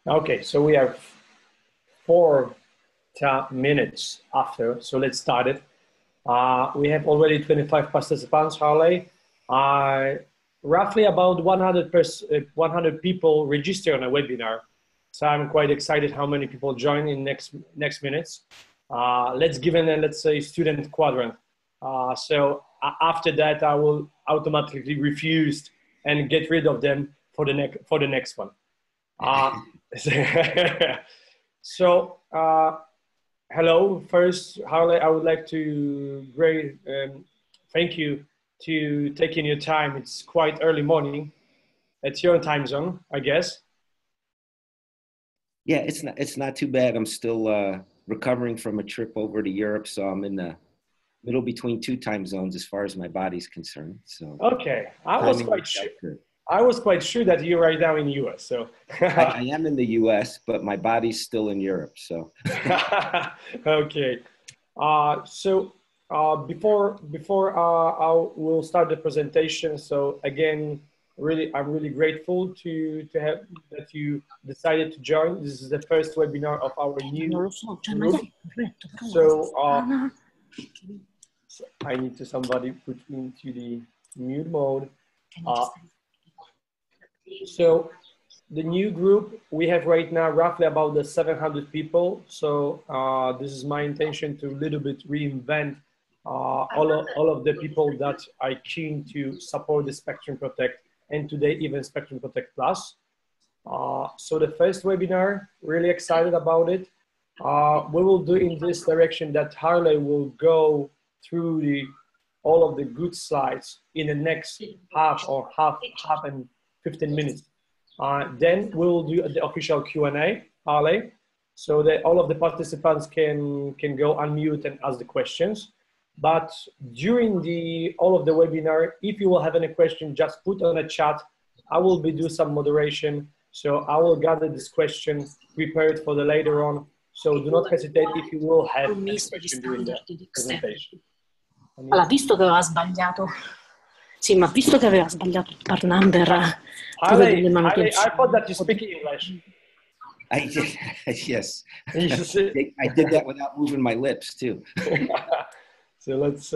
Okay, so we have 4 minutes after, so let's start it. We have already 25 participants, Harley. Roughly about 100 people register on a webinar. So I'm quite excited how many people join in next minutes. Let's give it a, let's say, student quadrant. So after that, I will automatically refuse and get rid of them for the next one. So hello. First, Harley, I would like to thank you to taking your time. It's quite early morning. It's your time zone, I guess. Yeah, it's not too bad. I'm still recovering from a trip over to Europe, so I'm in the middle between two time zones as far as my body's concerned. So okay, I was quite sure that you're right now in the US. So I am in the US, but my body's still in Europe. So okay, before I will start the presentation. So again, I'm really grateful to have that you decided to join. This is the first webinar of our new group. So I need to somebody put me into the mute mode. So the new group we have right now roughly about the 700 people. So this is my intention to a little bit reinvent all of the people that are keen to support the Spectrum Protect, and today even Spectrum Protect Plus. So the first webinar, really excited about it. We will do in this direction that Harley will go through all of the good slides in the next half and 15 minutes. Then we will do the official Q&A, Harley, so that all of the participants can go unmute and ask the questions. But during all of the webinar, if you will have any question, just put on a chat. I will do some moderation. So I will gather this question prepared for the later on. So do not hesitate if you will have any question during the presentation. Allora, visto che aveva sbagliato, sì, ma visto che aveva sbagliato il part number, I thought that you speak English. I did, yes. I did that without moving my lips too. So let's.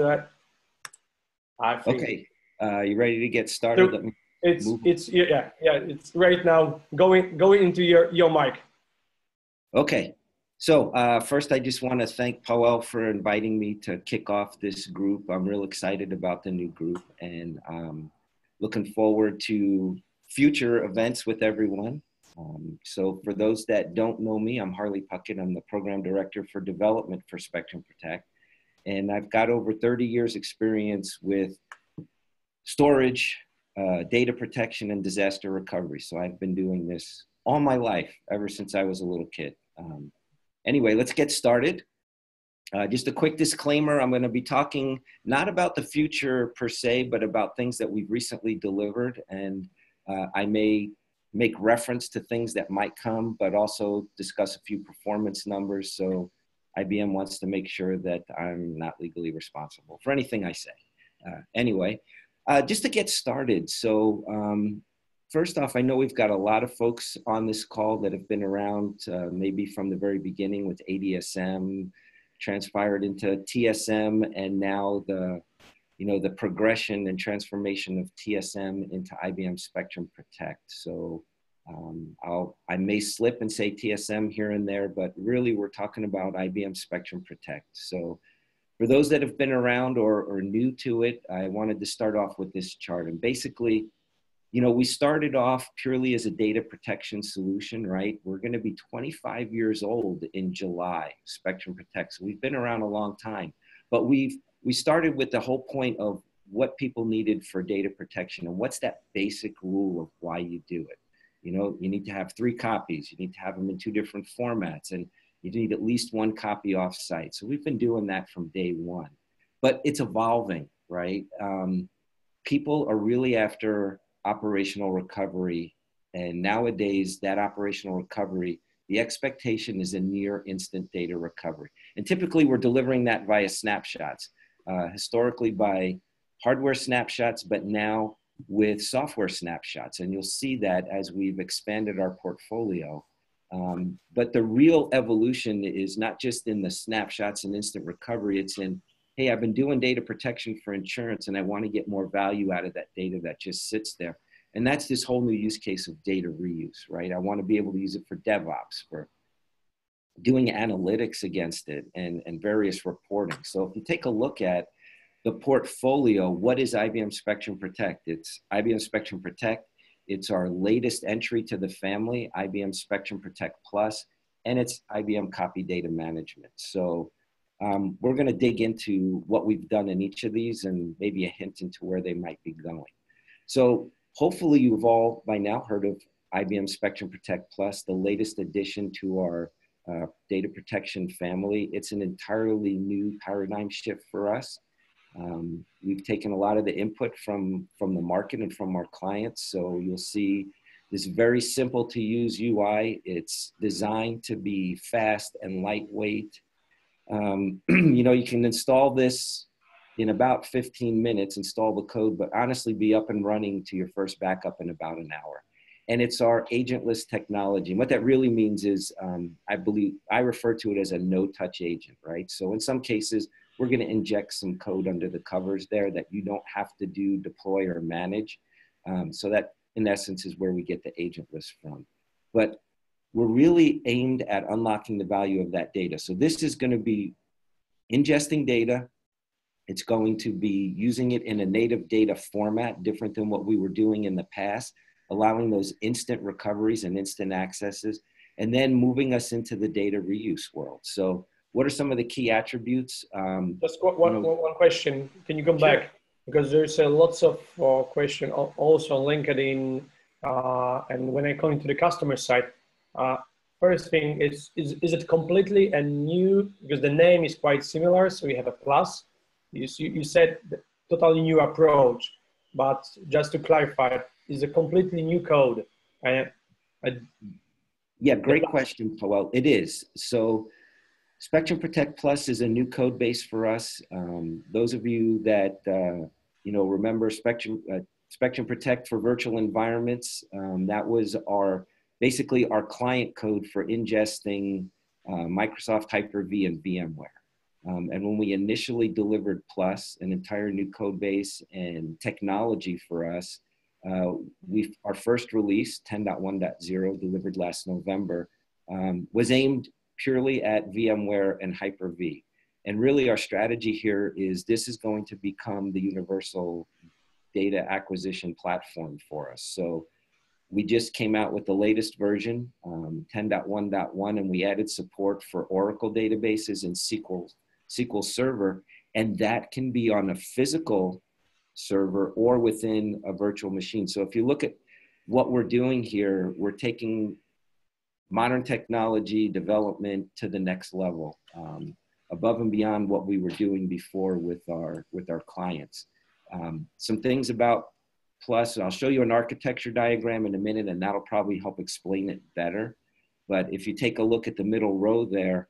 Okay, you ready to get started? So it's right now going into your mic. Okay. So first, I just want to thank Pawel for inviting me to kick off this group. I'm real excited about the new group and looking forward to future events with everyone. So for those that don't know me, I'm Harley Puckett. I'm the Program Director for Development for Spectrum Protect. And I've got over 30 years experience with storage, data protection, and disaster recovery. So I've been doing this all my life, ever since I was a little kid. Anyway, let's get started. Just a quick disclaimer, I'm going to be talking not about the future per se, but about things that we've recently delivered. And I may make reference to things that might come, but also discuss a few performance numbers. So IBM wants to make sure that I'm not legally responsible for anything I say. Anyway, just to get started. So first off, I know we've got a lot of folks on this call that have been around maybe from the very beginning with ADSM, transpired into TSM, and now the progression and transformation of TSM into IBM Spectrum Protect. So I may slip and say TSM here and there, but really we're talking about IBM Spectrum Protect. So for those that have been around or new to it, I wanted to start off with this chart. And basically, we started off purely as a data protection solution, right? We're going to be 25 years old in July, Spectrum Protect. So we've been around a long time, but we started with the whole point of what people needed for data protection and what's that basic rule of why you do it. You need to have 3 copies. You need to have them in 2 different formats, and you need at least 1 copy off-site. So we've been doing that from day one, but it's evolving, right? People are really after operational recovery. And nowadays, that operational recovery, the expectation is a near instant data recovery. And typically, we're delivering that via snapshots, historically by hardware snapshots, but now with software snapshots. And you'll see that as we've expanded our portfolio, But the real evolution is not just in the snapshots and instant recovery, it's in, hey, I've been doing data protection for insurance and I want to get more value out of that data that just sits there. And that's this whole new use case of data reuse, right? I want to be able to use it for DevOps, for doing analytics against it and various reporting. So if you take a look at the portfolio, what is IBM Spectrum Protect? It's IBM Spectrum Protect. It's our latest entry to the family, IBM Spectrum Protect Plus, and it's IBM Copy Data Management. So we're going to dig into what we've done in each of these and maybe a hint into where they might be going. So hopefully you've all by now heard of IBM Spectrum Protect Plus, the latest addition to our data protection family. It's an entirely new paradigm shift for us. We've taken a lot of the input from the market and from our clients. So you'll see this very simple to use UI. It's designed to be fast and lightweight. You know, you can install this in about 15 minutes, install the code, but honestly be up and running to your first backup in about an hour. And it's our agentless technology. And what that really means is, I refer to it as a no-touch agent, right? So in some cases, we're going to inject some code under the covers there that you don't have to do deploy or manage. So that, in essence, is where we get the agentless from. But we're really aimed at unlocking the value of that data. So this is going to be ingesting data. It's going to be using it in a native data format, different than what we were doing in the past, allowing those instant recoveries and instant accesses, and then moving us into the data reuse world. So what are some of the key attributes? Just one question. Can you come back? Because there's lots of questions also on LinkedIn. And when I come into the customer side, first thing is it completely a new, because the name is quite similar. So we have a plus. You said totally new approach, but just to clarify, is a completely new code. Yeah, great question, Pawel. It is. So Spectrum Protect Plus is a new code base for us. Those of you that remember Spectrum Protect for virtual environments, that was basically our client code for ingesting Microsoft Hyper-V and VMware. And when we initially delivered Plus, an entire new code base and technology for us, our first release, 10.1.0, delivered last November, was aimed purely at VMware and Hyper-V. And really our strategy here is this is going to become the universal data acquisition platform for us. So we just came out with the latest version, 10.1.1, and we added support for Oracle databases and SQL Server, and that can be on a physical server or within a virtual machine. So if you look at what we're doing here, we're taking modern technology development to the next level, above and beyond what we were doing before with our clients. Some things about Plus, and I'll show you an architecture diagram in a minute, and that'll probably help explain it better. But if you take a look at the middle row there,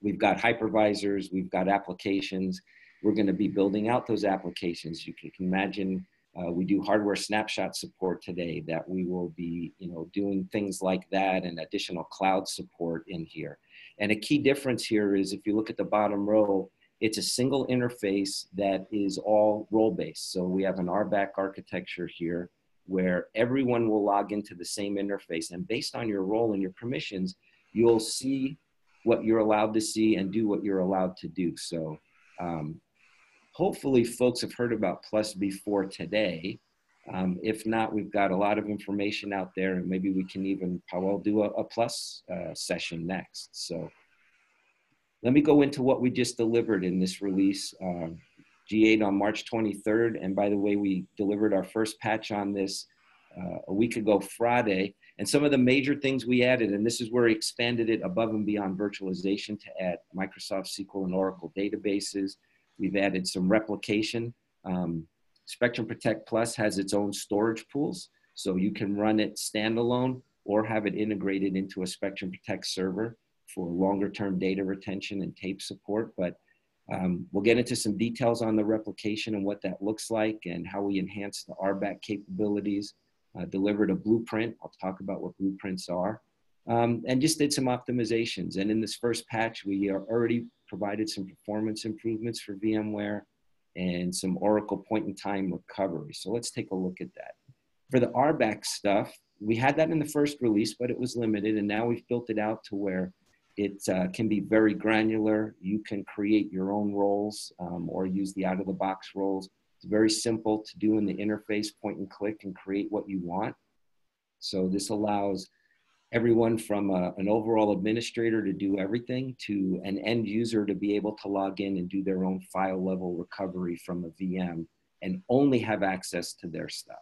we've got hypervisors, we've got applications. We're going to be building out those applications. You can imagine we do hardware snapshot support today, that we will be doing things like that and additional cloud support in here. And a key difference here is if you look at the bottom row, it's a single interface that is all role-based. So we have an RBAC architecture here where everyone will log into the same interface. And based on your role and your permissions, you'll see what you're allowed to see and do what you're allowed to do. So hopefully folks have heard about Plus before today. If not, we've got a lot of information out there, and maybe we can even, Pawel, do a Plus session next. So let me go into what we just delivered in this release, G8 on March 23rd. And by the way, we delivered our first patch on this a week ago Friday. And some of the major things we added, and this is where we expanded it above and beyond virtualization to add Microsoft SQL and Oracle databases. We've added some replication. Spectrum Protect Plus has its own storage pools, so you can run it standalone or have it integrated into a Spectrum Protect server for longer term data retention and tape support. But we'll get into some details on the replication and what that looks like and how we enhance the RBAC capabilities. Delivered a blueprint. I'll talk about what blueprints are. and just did some optimizations. And in this first patch, we are already provided some performance improvements for VMware and some Oracle point-in-time recovery. So let's take a look at that. For the RBAC stuff, we had that in the first release, but it was limited, and now we've built it out to where it can be very granular. You can create your own roles or use the out-of-the-box roles. It's very simple to do in the interface, point and click, and create what you want. So this allows everyone from an overall administrator to do everything to an end user to be able to log in and do their own file level recovery from a VM and only have access to their stuff.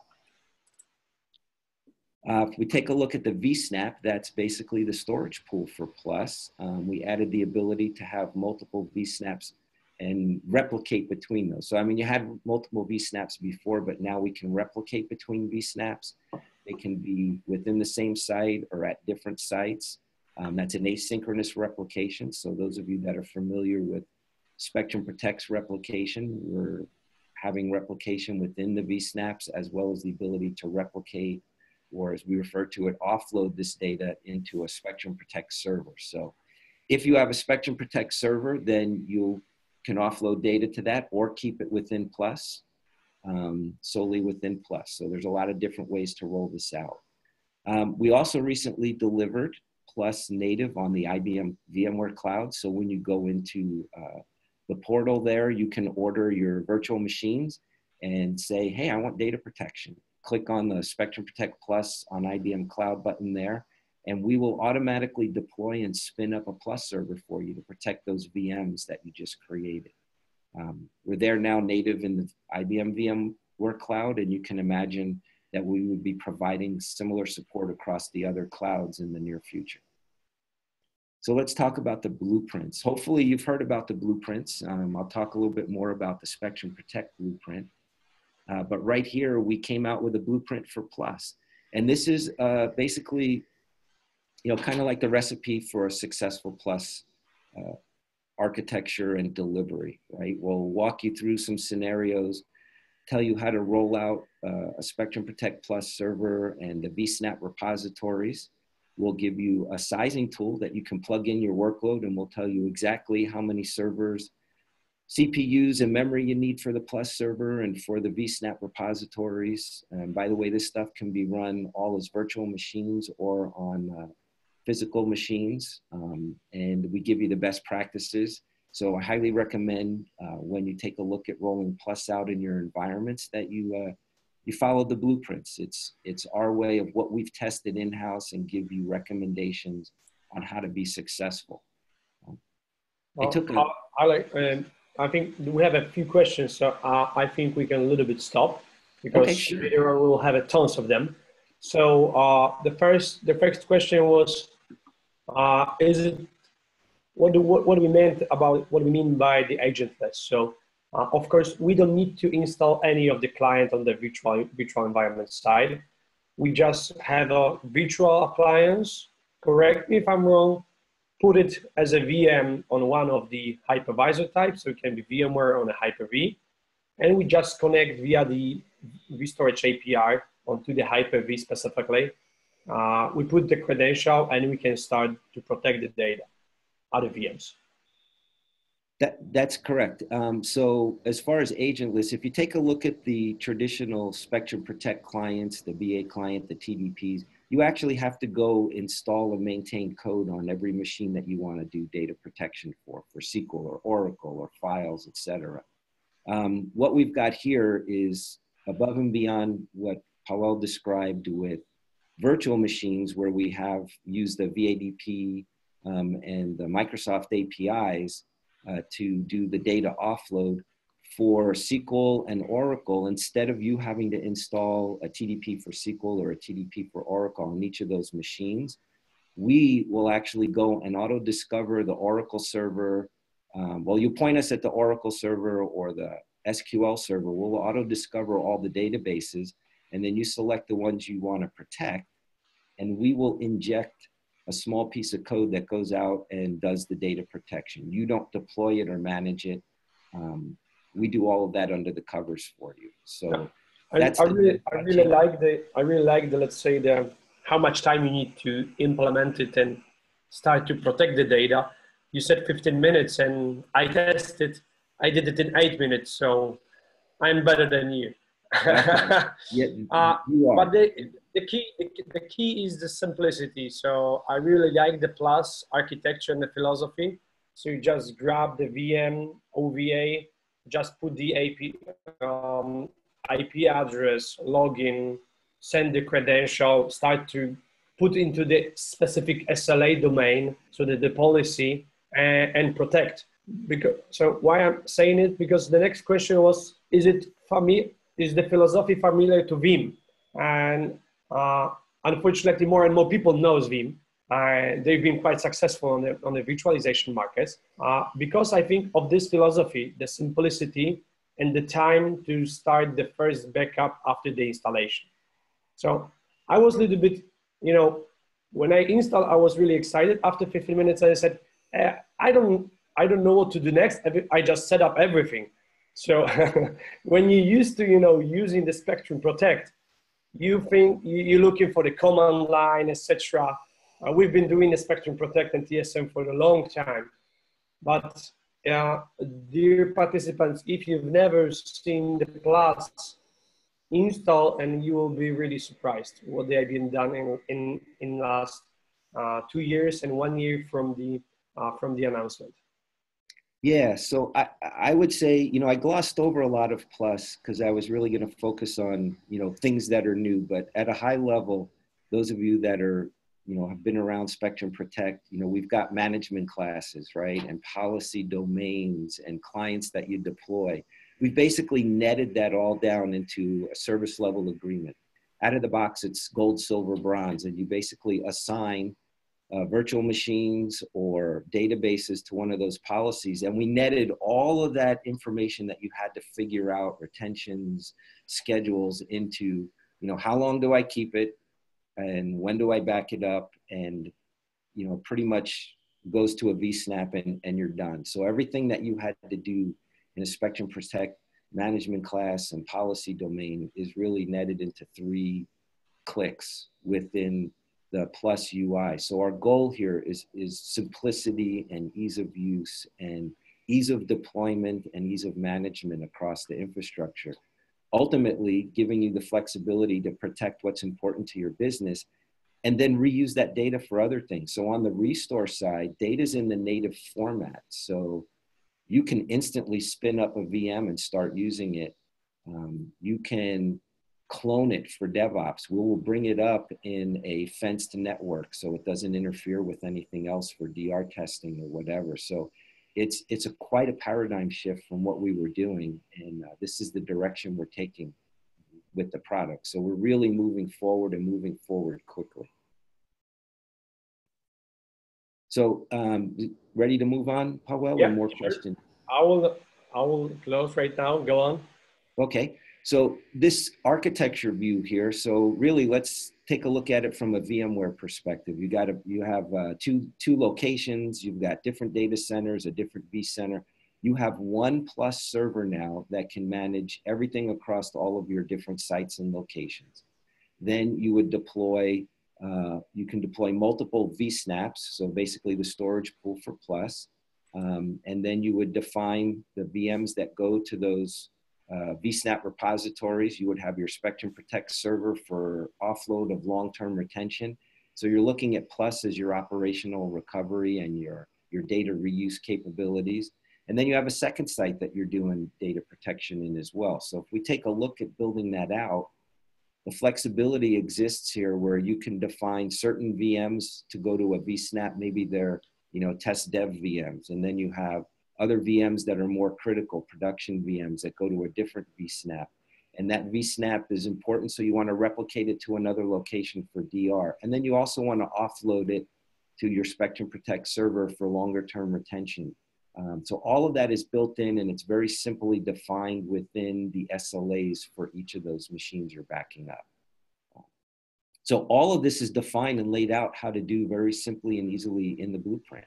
If we take a look at the vSnap, that's basically the storage pool for Plus. We added the ability to have multiple vSnaps and replicate between those. So, I mean, you had multiple vSnaps before, but now we can replicate between vSnaps. They can be within the same site or at different sites. That's an asynchronous replication. So those of you that are familiar with Spectrum Protect's replication, we're having replication within the vSnaps as well as the ability to replicate, or as we refer to it, offload this data into a Spectrum Protect server. So if you have a Spectrum Protect server, then you can offload data to that or keep it within Plus, solely within Plus. So there's a lot of different ways to roll this out. We also recently delivered Plus native on the IBM VMware Cloud. So when you go into the portal there, you can order your virtual machines and say, hey, I want data protection. Click on the Spectrum Protect Plus on IBM Cloud button there, and we will automatically deploy and spin up a Plus server for you to protect those VMs that you just created. We're there now native in the IBM VMware Cloud, and you can imagine that we would be providing similar support across the other clouds in the near future. So let's talk about the blueprints. Hopefully you've heard about the blueprints. I'll talk a little bit more about the Spectrum Protect blueprint. But right here, we came out with a blueprint for Plus. And this is basically, kind of like the recipe for a successful Plus architecture and delivery, right? We'll walk you through some scenarios, tell you how to roll out a Spectrum Protect Plus server and the vSnap repositories. We'll give you a sizing tool that you can plug in your workload, and we'll tell you exactly how many servers, CPUs and memory you need for the Plus server and for the vSnap repositories. And by the way, this stuff can be run all as virtual machines or on physical machines. And we give you the best practices. So I highly recommend when you take a look at rolling Plus out in your environments that you follow the blueprints. It's our way of what we've tested in-house and give you recommendations on how to be successful. I think we have a few questions, so I think we can a little bit stop because okay, sure. Later we'll have tons of them. So the first question was, what do we mean by the agentless? So of course we don't need to install any of the client on the virtual environment side. We just have a virtual appliance. Correct me if I'm wrong. Put it as a VM on one of the hypervisor types, so it can be VMware on a Hyper-V, and we just connect via the vStorage API onto the Hyper-V specifically. We put the credential and we can start to protect the data out of VMs. That's correct. So as far as agentless, if you take a look at the traditional Spectrum Protect clients, the BA client, the TDPs, you actually have to go install and maintain code on every machine that you want to do data protection for SQL or Oracle or files, etc. What we've got here is above and beyond what Pawel described with virtual machines, where we have used the VADP and the Microsoft APIs to do the data offload. For SQL and Oracle, instead of you having to install a TDP for SQL or a TDP for Oracle on each of those machines, we will actually go and auto-discover the Oracle server. Well, you point us at the Oracle server or the SQL server. We'll auto-discover all the databases, and then you select the ones you want to protect, and we will inject a small piece of code that goes out and does the data protection. You don't deploy it or manage it. We do all of that under the covers for you. So I really like the let's say the how much time you need to implement it and start to protect the data. You said 15 minutes, and I tested. I did it in 8 minutes, so I'm better than you. Okay. Yeah, you are. But the key is the simplicity. So I really like the Plus architecture and the philosophy. So you just grab the VM, OVA, just put the IP address, login, send the credential, start to put into the specific SLA domain, so that the policy and protect. Because, so why I'm saying it, because the next question was, is the philosophy familiar to Vim? And unfortunately, more and more people knows Vim. They've been quite successful on the virtualization markets because I think of this philosophy, the simplicity and the time to start the first backup after the installation. So I was a little bit, when I installed, I was really excited. After 15 minutes, I said, I don't know what to do next. I just set up everything. So when you're used to, using the Spectrum Protect, you think you're looking for the command line, etc. We've been doing the Spectrum Protect and TSM for a long time. But dear participants, if you've never seen the Plus, install and you will be really surprised what they have been done in last 2 years and 1 year from the announcement. Yeah, so I would say, I glossed over a lot of Plus because I was really going to focus on, things that are new. But at a high level, those of you that are, have been around Spectrum Protect, we've got management classes, right? And policy domains and clients that you deploy. We've basically netted that all down into a service level agreement. Out of the box, it's gold, silver, bronze, and you basically assign virtual machines or databases to one of those policies. And we netted all of that information that you had to figure out, retentions, schedules, into, how long do I keep it and when do I back it up? And, pretty much goes to a vSnap and you're done. So everything that you had to do in a Spectrum Protect management class and policy domain is really netted into 3 clicks within the Plus UI. So our goal here is simplicity and ease of use and ease of deployment and ease of management across the infrastructure. Ultimately, giving you the flexibility to protect what's important to your business and then reuse that data for other things. So on the restore side, data's in the native format. So you can instantly spin up a VM and start using it. You can clone it for DevOps. We will bring it up in a fenced network so it doesn't interfere with anything else for DR testing or whatever. So it's quite a paradigm shift from what we were doing. And this is the direction we're taking with the product. So we're really moving forward and moving forward quickly. So ready to move on, Pawel? Yeah, One more sure. question. I will close right now. Go on. Okay. So this architecture view here, so really let's take a look at it from a VMware perspective. You have two locations, you've got different data centers, a different vCenter. You have one Plus server now that can manage everything across all of your different sites and locations. Then you would deploy, you can deploy multiple vSnaps, so basically the storage pool for Plus. And then you would define the VMs that go to those vSnap repositories. You would have your Spectrum Protect server for offload of long-term retention. So you're looking at Plus as your operational recovery and your data reuse capabilities. And then you have a second site that you're doing data protection in as well. So if we take a look at building that out, the flexibility exists here where you can define certain VMs to go to a vSnap, maybe they're test dev VMs, and then you have other VMs that are more critical, production VMs that go to a different vSnap. And that vSnap is important, so you want to replicate it to another location for DR. And then you also want to offload it to your Spectrum Protect server for longer term retention. So all of that is built in, and it's very simply defined within the SLAs for each of those machines you're backing up. So all of this is defined and laid out how to do very simply and easily in the blueprint.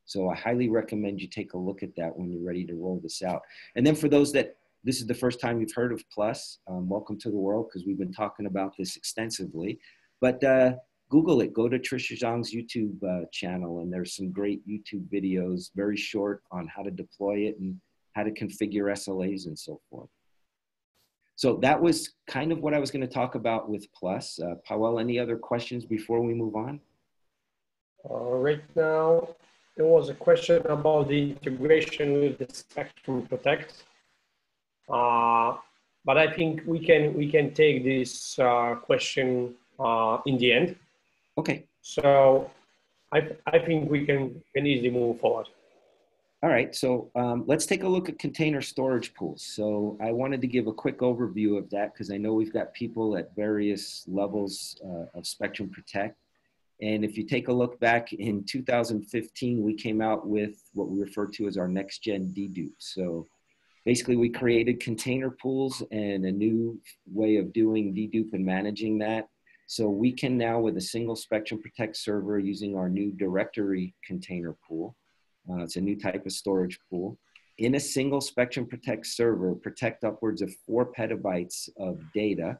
So I highly recommend you take a look at that when you're ready to roll this out. And then for those that this is the first time you've heard of Plus, welcome to the world, because we've been talking about this extensively. But Google it, go to Trisha Zhang's YouTube channel, and there's some great YouTube videos, very short, on how to deploy it and how to configure SLAs and so forth. So that was kind of what I was going to talk about with Plus. Pawel, any other questions before we move on? Right now, there was a question about the integration with the Spectrum Protect. But I think we can take this question in the end. Okay. So I think we can easily move forward. All right, so let's take a look at container storage pools. So I wanted to give a quick overview of that because I know we've got people at various levels of Spectrum Protect. And if you take a look back in 2015, we came out with what we refer to as our next gen dedupe. So basically we created container pools and a new way of doing dedupe and managing that. So we can now, with a single Spectrum Protect server, using our new directory container pool, it's a new type of storage pool, in a single Spectrum Protect server, protect upwards of 4 petabytes of data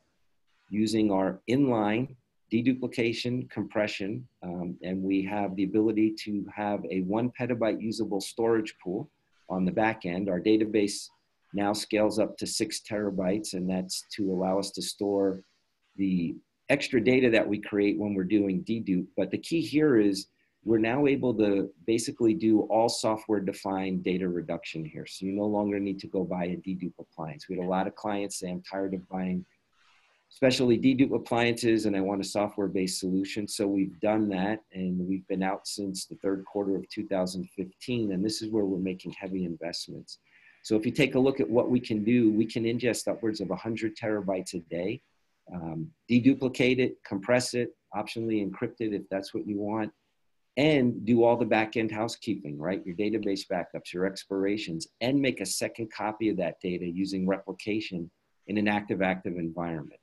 using our inline deduplication compression. And we have the ability to have a 1 petabyte usable storage pool on the back end. Our database now scales up to 6 terabytes, and that's to allow us to store the extra data that we create when we're doing dedupe. But the key here is we're now able to basically do all software defined data reduction here. So you no longer need to go buy a dedupe appliance. We had a lot of clients say, I'm tired of buying especially dedupe appliances and I want a software-based solution. So we've done that, and we've been out since the third quarter of 2015. And this is where we're making heavy investments. So if you take a look at what we can do, we can ingest upwards of 100 terabytes a day, deduplicate it, compress it, optionally encrypt it if that's what you want, and do all the back-end housekeeping, right? Your database backups, your expirations, and make a second copy of that data using replication in an active-active environment.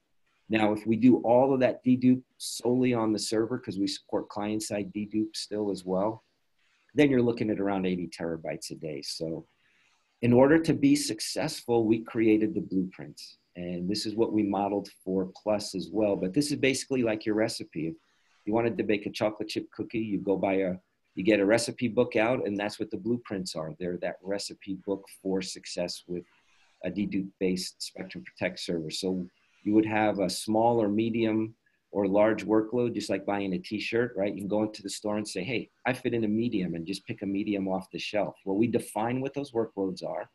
Now, if we do all of that dedupe solely on the server, because we support client-side dedupe still as well, then you're looking at around 80 terabytes a day. So in order to be successful, we created the blueprints. And this is what we modeled for Plus as well. But this is basically like your recipe. If you wanted to bake a chocolate chip cookie, you go buy you get a recipe book out, and that's what the blueprints are. They're that recipe book for success with a dedupe-based Spectrum Protect server. So you would have a small or medium or large workload, just like buying a t-shirt, right? You can go into the store and say, hey, I fit in a medium, and just pick a medium off the shelf. Well, we define what those workloads are,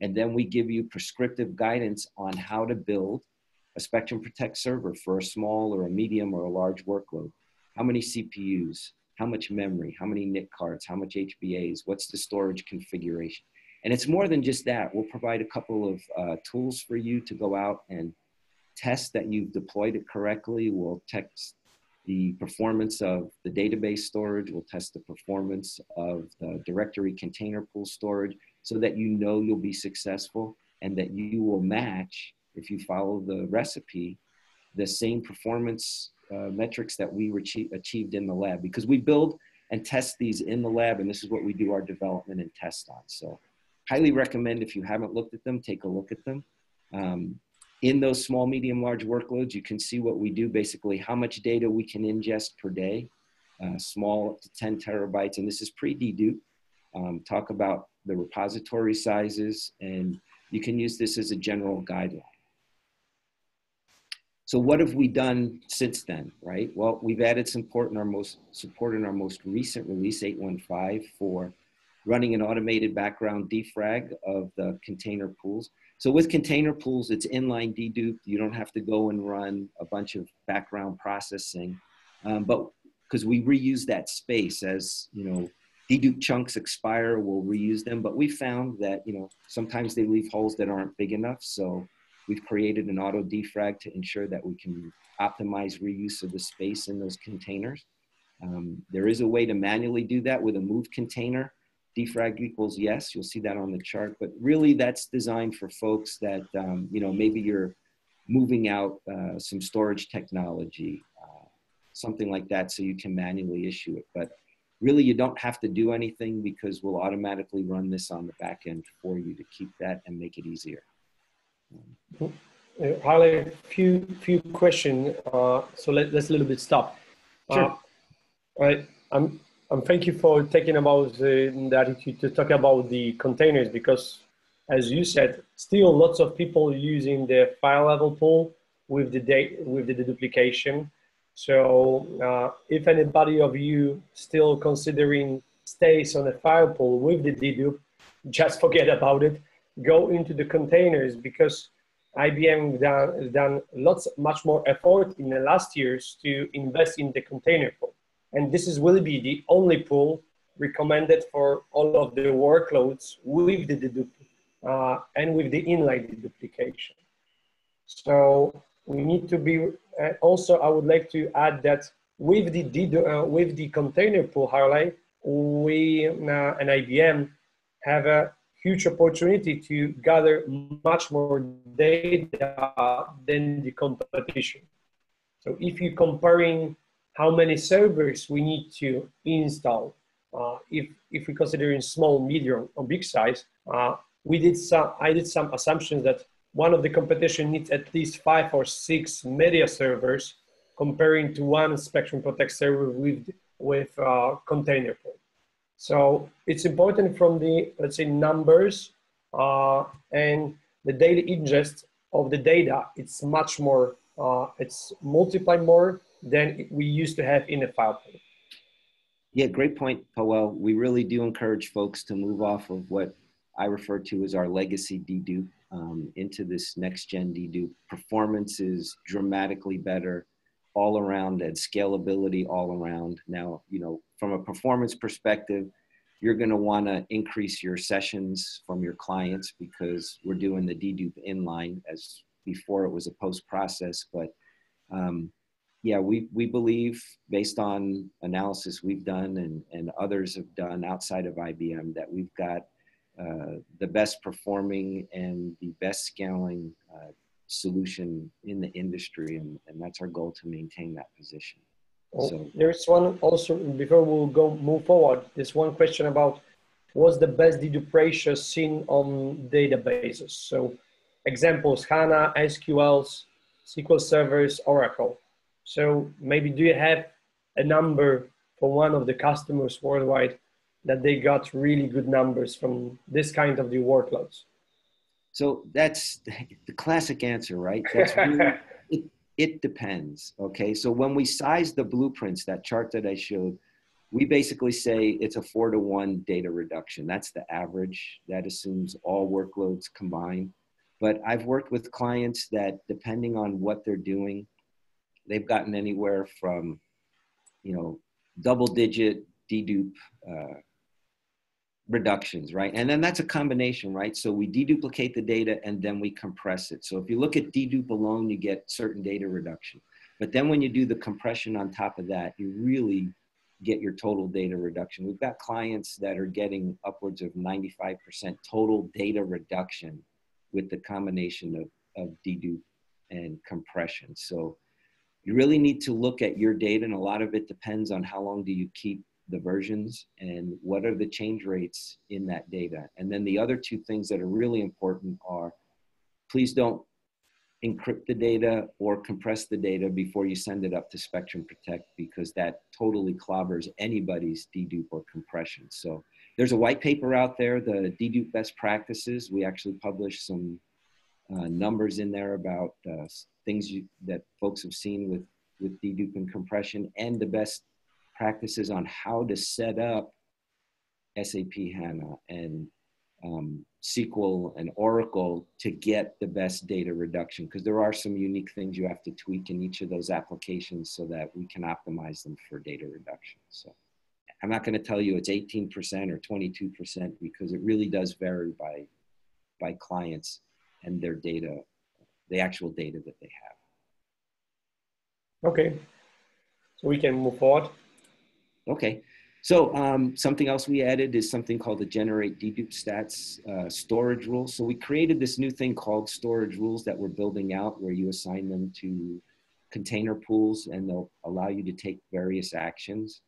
and then we give you prescriptive guidance on how to build a Spectrum Protect server for a small or a medium or a large workload. How many CPUs, how much memory, how many NIC cards, how much HBAs, what's the storage configuration? And it's more than just that. We'll provide a couple of tools for you to go out and test that you've deployed it correctly. We'll test the performance of the database storage. We'll test the performance of the directory container pool storage so that you know you'll be successful and that you will match, if you follow the recipe, the same performance metrics that we achieved in the lab, because we build and test these in the lab, and this is what we do our development and test on. So highly recommend, if you haven't looked at them, take a look at them. In those small, medium, large workloads, you can see what we do, basically how much data we can ingest per day, small up to 10 terabytes, and this is pre-dedupe. Talk about the repository sizes, and you can use this as a general guideline. So what have we done since then, right? Well, we've added support in our most recent release, 8.15, for running an automated background defrag of the container pools. So with container pools, it's inline dedupe. You don't have to go and run a bunch of background processing, but because we reuse that space as, dedupe chunks expire, we'll reuse them. But we found that, sometimes they leave holes that aren't big enough. So we've created an auto defrag to ensure that we can optimize reuse of the space in those containers. There is a way to manually do that with a move container. Defrag equals yes, you'll see that on the chart, but really that's designed for folks that, maybe you're moving out some storage technology, something like that, so you can manually issue it. But really you don't have to do anything, because we'll automatically run this on the back end for you to keep that and make it easier. Harley, few questions, so let's a little bit stop. Sure. I'm thank you for taking about the attitude to talk about the containers, because as you said, still lots of people using the file level pool with the deduplication. So if anybody of you still considering stays on a file pool with the dedup, just forget about it. Go into the containers, because IBM has done much more effort in the last years to invest in the container pool. And this will be the only pool recommended for all of the workloads with the dedup and with the inline deduplication. So we need to be, also I would like to add that with the container pool, Harley, we and IBM have a huge opportunity to gather much more data than the competition. So if you're comparing how many servers we need to install, if we consider in small, medium, or big size, I did some assumptions that one of the competition needs at least 5 or 6 media servers, comparing to one Spectrum Protect server with container pool. So it's important from the, let's say, numbers and the daily ingest of the data. It's much more, it's multiplied more than we used to have in a file pool. Yeah, great point, Pawel. We really do encourage folks to move off of what I refer to as our legacy dedup into this next-gen dedup. Performance is dramatically better all around, and scalability all around. Now, you know, from a performance perspective, you're going to want to increase your sessions from your clients, because we're doing the dedup inline, as before it was a post process. But yeah, we believe, based on analysis we've done and others have done outside of IBM, that we've got the best performing and the best scaling solution in the industry, and that's our goal, to maintain that position. So there's one also, before we'll move forward, there's one question about what's the best dedup ratio seen on databases. So examples: HANA, SQLs, SQL servers, Oracle. So maybe do you have a number for one of the customers worldwide that they got really good numbers from this kind of the workloads? So that's the classic answer, right? That's really, it depends, okay? So when we size the blueprints, that chart that I showed, we basically say it's a 4-to-1 data reduction. That's the average. That assumes all workloads combined. But I've worked with clients that, depending on what they're doing, they've gotten anywhere from, you know, double-digit dedup reductions, right? And then that's a combination, right? So we deduplicate the data and then we compress it. So if you look at dedup alone, you get certain data reduction. But then when you do the compression on top of that, you really get your total data reduction. We've got clients that are getting upwards of 95% total data reduction with the combination of dedup and compression. So you really need to look at your data, and a lot of it depends on how long do you keep the versions and what are the change rates in that data. And then the other two things that are really important are, please don't encrypt the data or compress the data before you send it up to Spectrum Protect, because that totally clobbers anybody's dedup or compression. So there's a white paper out there, the dedup best practices. We actually published some numbers in there about things that folks have seen with dedup and compression, and the best practices on how to set up SAP HANA and SQL and Oracle to get the best data reduction, because there are some unique things you have to tweak in each of those applications so that we can optimize them for data reduction. So I'm not going to tell you it's 18% or 22%, because it really does vary by clients and their data, the actual data that they have. Okay, so we can move forward. Okay, so something else we added is something called the generate dedup stats storage rules. So we created this new thing called storage rules that we're building out, where you assign them to container pools and they'll allow you to take various actions.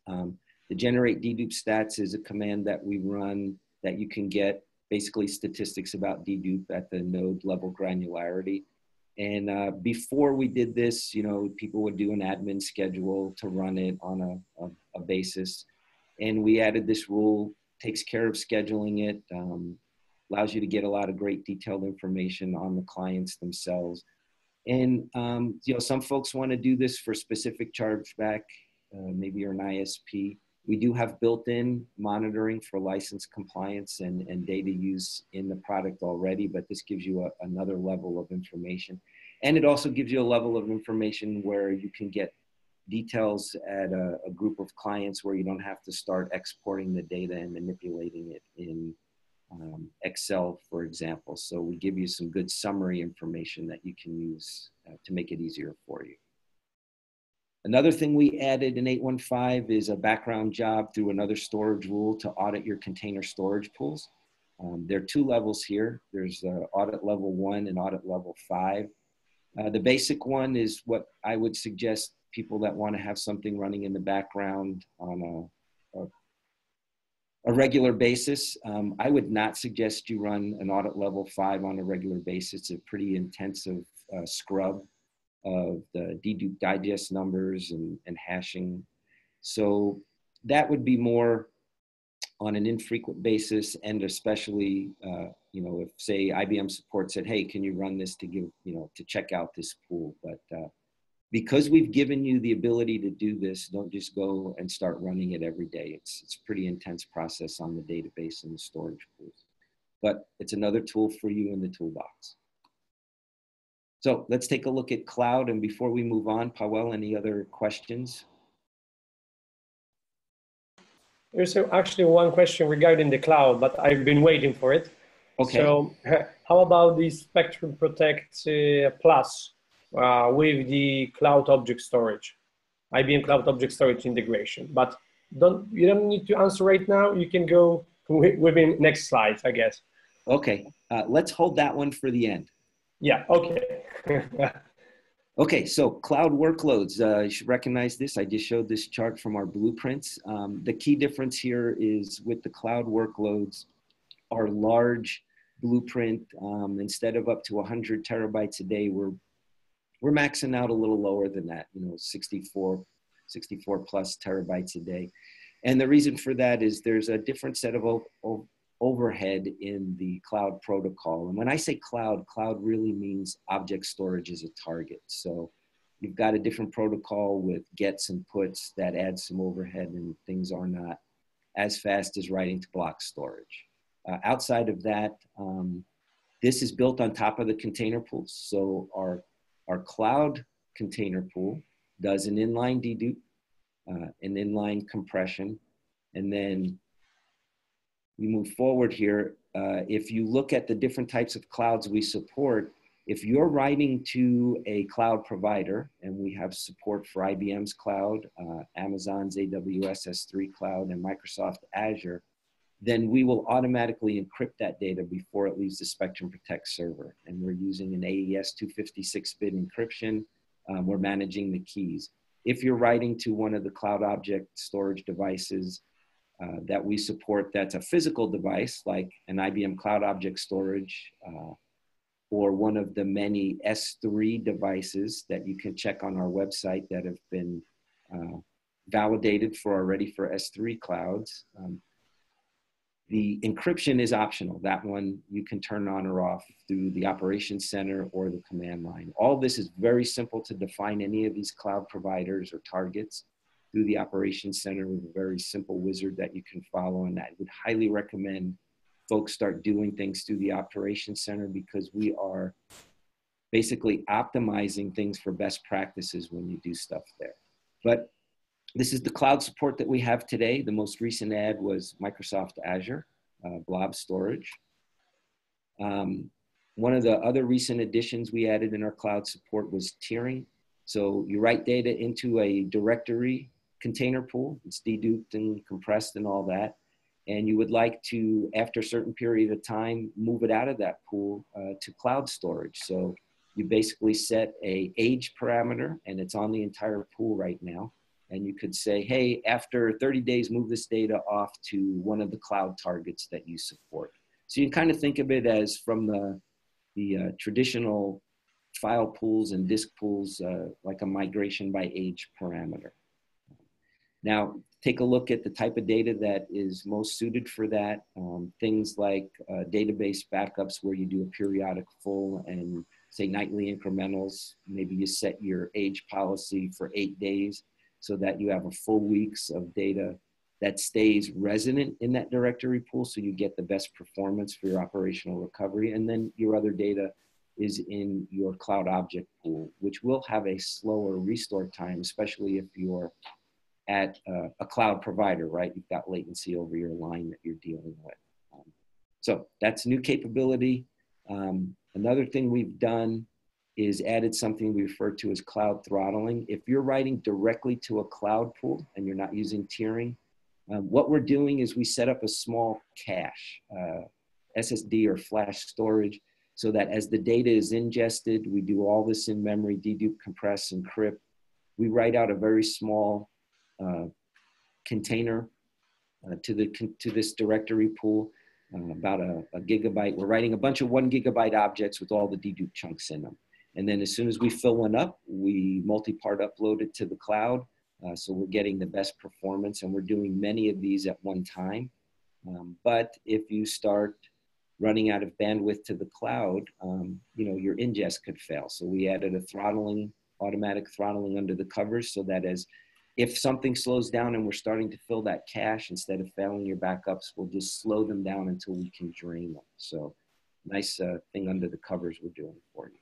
The generate dedup stats is a command that we run that you can get basically statistics about dedup at the node level granularity. And before we did this, you know, people would do an admin schedule to run it on a basis. And we added this rule, takes care of scheduling it, allows you to get a lot of great detailed information on the clients themselves. And, you know, some folks want to do this for specific chargeback, maybe you're an ISP. We do have built-in monitoring for license compliance and data use in the product already, but this gives you another level of information. And it also gives you a level of information where you can get details at a group of clients where you don't have to start exporting the data and manipulating it in Excel, for example. So we give you some good summary information that you can use to make it easier for you. Another thing we added in 815 is a background job through another storage rule to audit your container storage pools. There are two levels here. There's audit level 1 and audit level 5. The basic one is what I would suggest people that want to have something running in the background on a regular basis. I would not suggest you run an audit level 5 on a regular basis. It's a pretty intensive scrub of the dedupe digest numbers and hashing. So that would be more on an infrequent basis, and especially, you know, if say IBM support said, hey, can you run this to give, you know, to check out this pool? But because we've given you the ability to do this, don't just go and start running it every day. It's a pretty intense process on the database and the storage pools. But it's another tool for you in the toolbox. So let's take a look at cloud. And before we move on, Pawel, any other questions? There's actually one question regarding the cloud, but I've been waiting for it. Okay. So how about the Spectrum Protect Plus with the Cloud Object Storage, IBM Cloud Object Storage integration? But you don't need to answer right now. You can go within next slides, I guess. Okay, let's hold that one for the end. Yeah, okay. Okay, so cloud workloads, you should recognize this. I just showed this chart from our blueprints. The key difference here is with the cloud workloads, our large blueprint, instead of up to 100 terabytes a day, we're maxing out a little lower than that, you know, 64 plus terabytes a day. And the reason for that is there's a different set of overhead in the cloud protocol. And when I say cloud really means object storage as a target. So you've got a different protocol with gets and puts that adds some overhead, and things are not as fast as writing to block storage. Outside of that, this is built on top of the container pools. So our cloud container pool does an inline dedupe, an inline compression, and then we move forward here. If you look at the different types of clouds we support, if you're writing to a cloud provider, and we have support for IBM's cloud, Amazon's AWS S3 cloud, and Microsoft Azure, then we will automatically encrypt that data before it leaves the Spectrum Protect server. And we're using an AES 256-bit encryption. We're managing the keys. If you're writing to one of the cloud object storage devices that we support, that's a physical device like an IBM Cloud Object Storage or one of the many S3 devices that you can check on our website that have been validated for already for S3 clouds. The encryption is optional. That one you can turn on or off through the Operations Center or the command line. All this is very simple to define any of these cloud providers or targets through the Operations Center with a very simple wizard that you can follow. And I would highly recommend folks start doing things through the Operations Center, because we are basically optimizing things for best practices when you do stuff there. But this is the cloud support that we have today. The most recent add was Microsoft Azure, blob storage. One of the other recent additions we added in our cloud support was tiering. So you write data into a directory container pool. It's deduped and compressed and all that. And you would like to, after a certain period of time, move it out of that pool to cloud storage. So you basically set an age parameter, and it's on the entire pool right now. And you could say, hey, after 30 days, move this data off to one of the cloud targets that you support. So you can kind of think of it as from the traditional file pools and disk pools, like a migration by age parameter. Now, take a look at the type of data that is most suited for that. Things like database backups where you do a periodic full and say nightly incrementals. Maybe you set your age policy for 8 days so that you have a full weeks of data that stays resident in that directory pool so you get the best performance for your operational recovery. And then your other data is in your cloud object pool, which will have a slower restore time, especially if you're at a cloud provider, right? You've got latency over your line that you're dealing with. So that's new capability. Another thing we've done is added something we refer to as cloud throttling. If you're writing directly to a cloud pool and you're not using tiering, what we're doing is we set up a small cache, SSD or flash storage, so that as the data is ingested, we do all this in memory, dedupe, compress, encrypt. We write out a very small container to this directory pool, about a gigabyte. We're writing a bunch of 1 gigabyte objects with all the dedupe chunks in them. And then as soon as we fill one up, we multi-part upload it to the cloud. So we're getting the best performance, and we're doing many of these at one time. But if you start running out of bandwidth to the cloud, you know, your ingest could fail. So we added a throttling, automatic throttling under the covers, so that if something slows down and we're starting to fill that cache, instead of failing your backups, we'll just slow them down until we can drain them. So nice thing under the covers we're doing for you.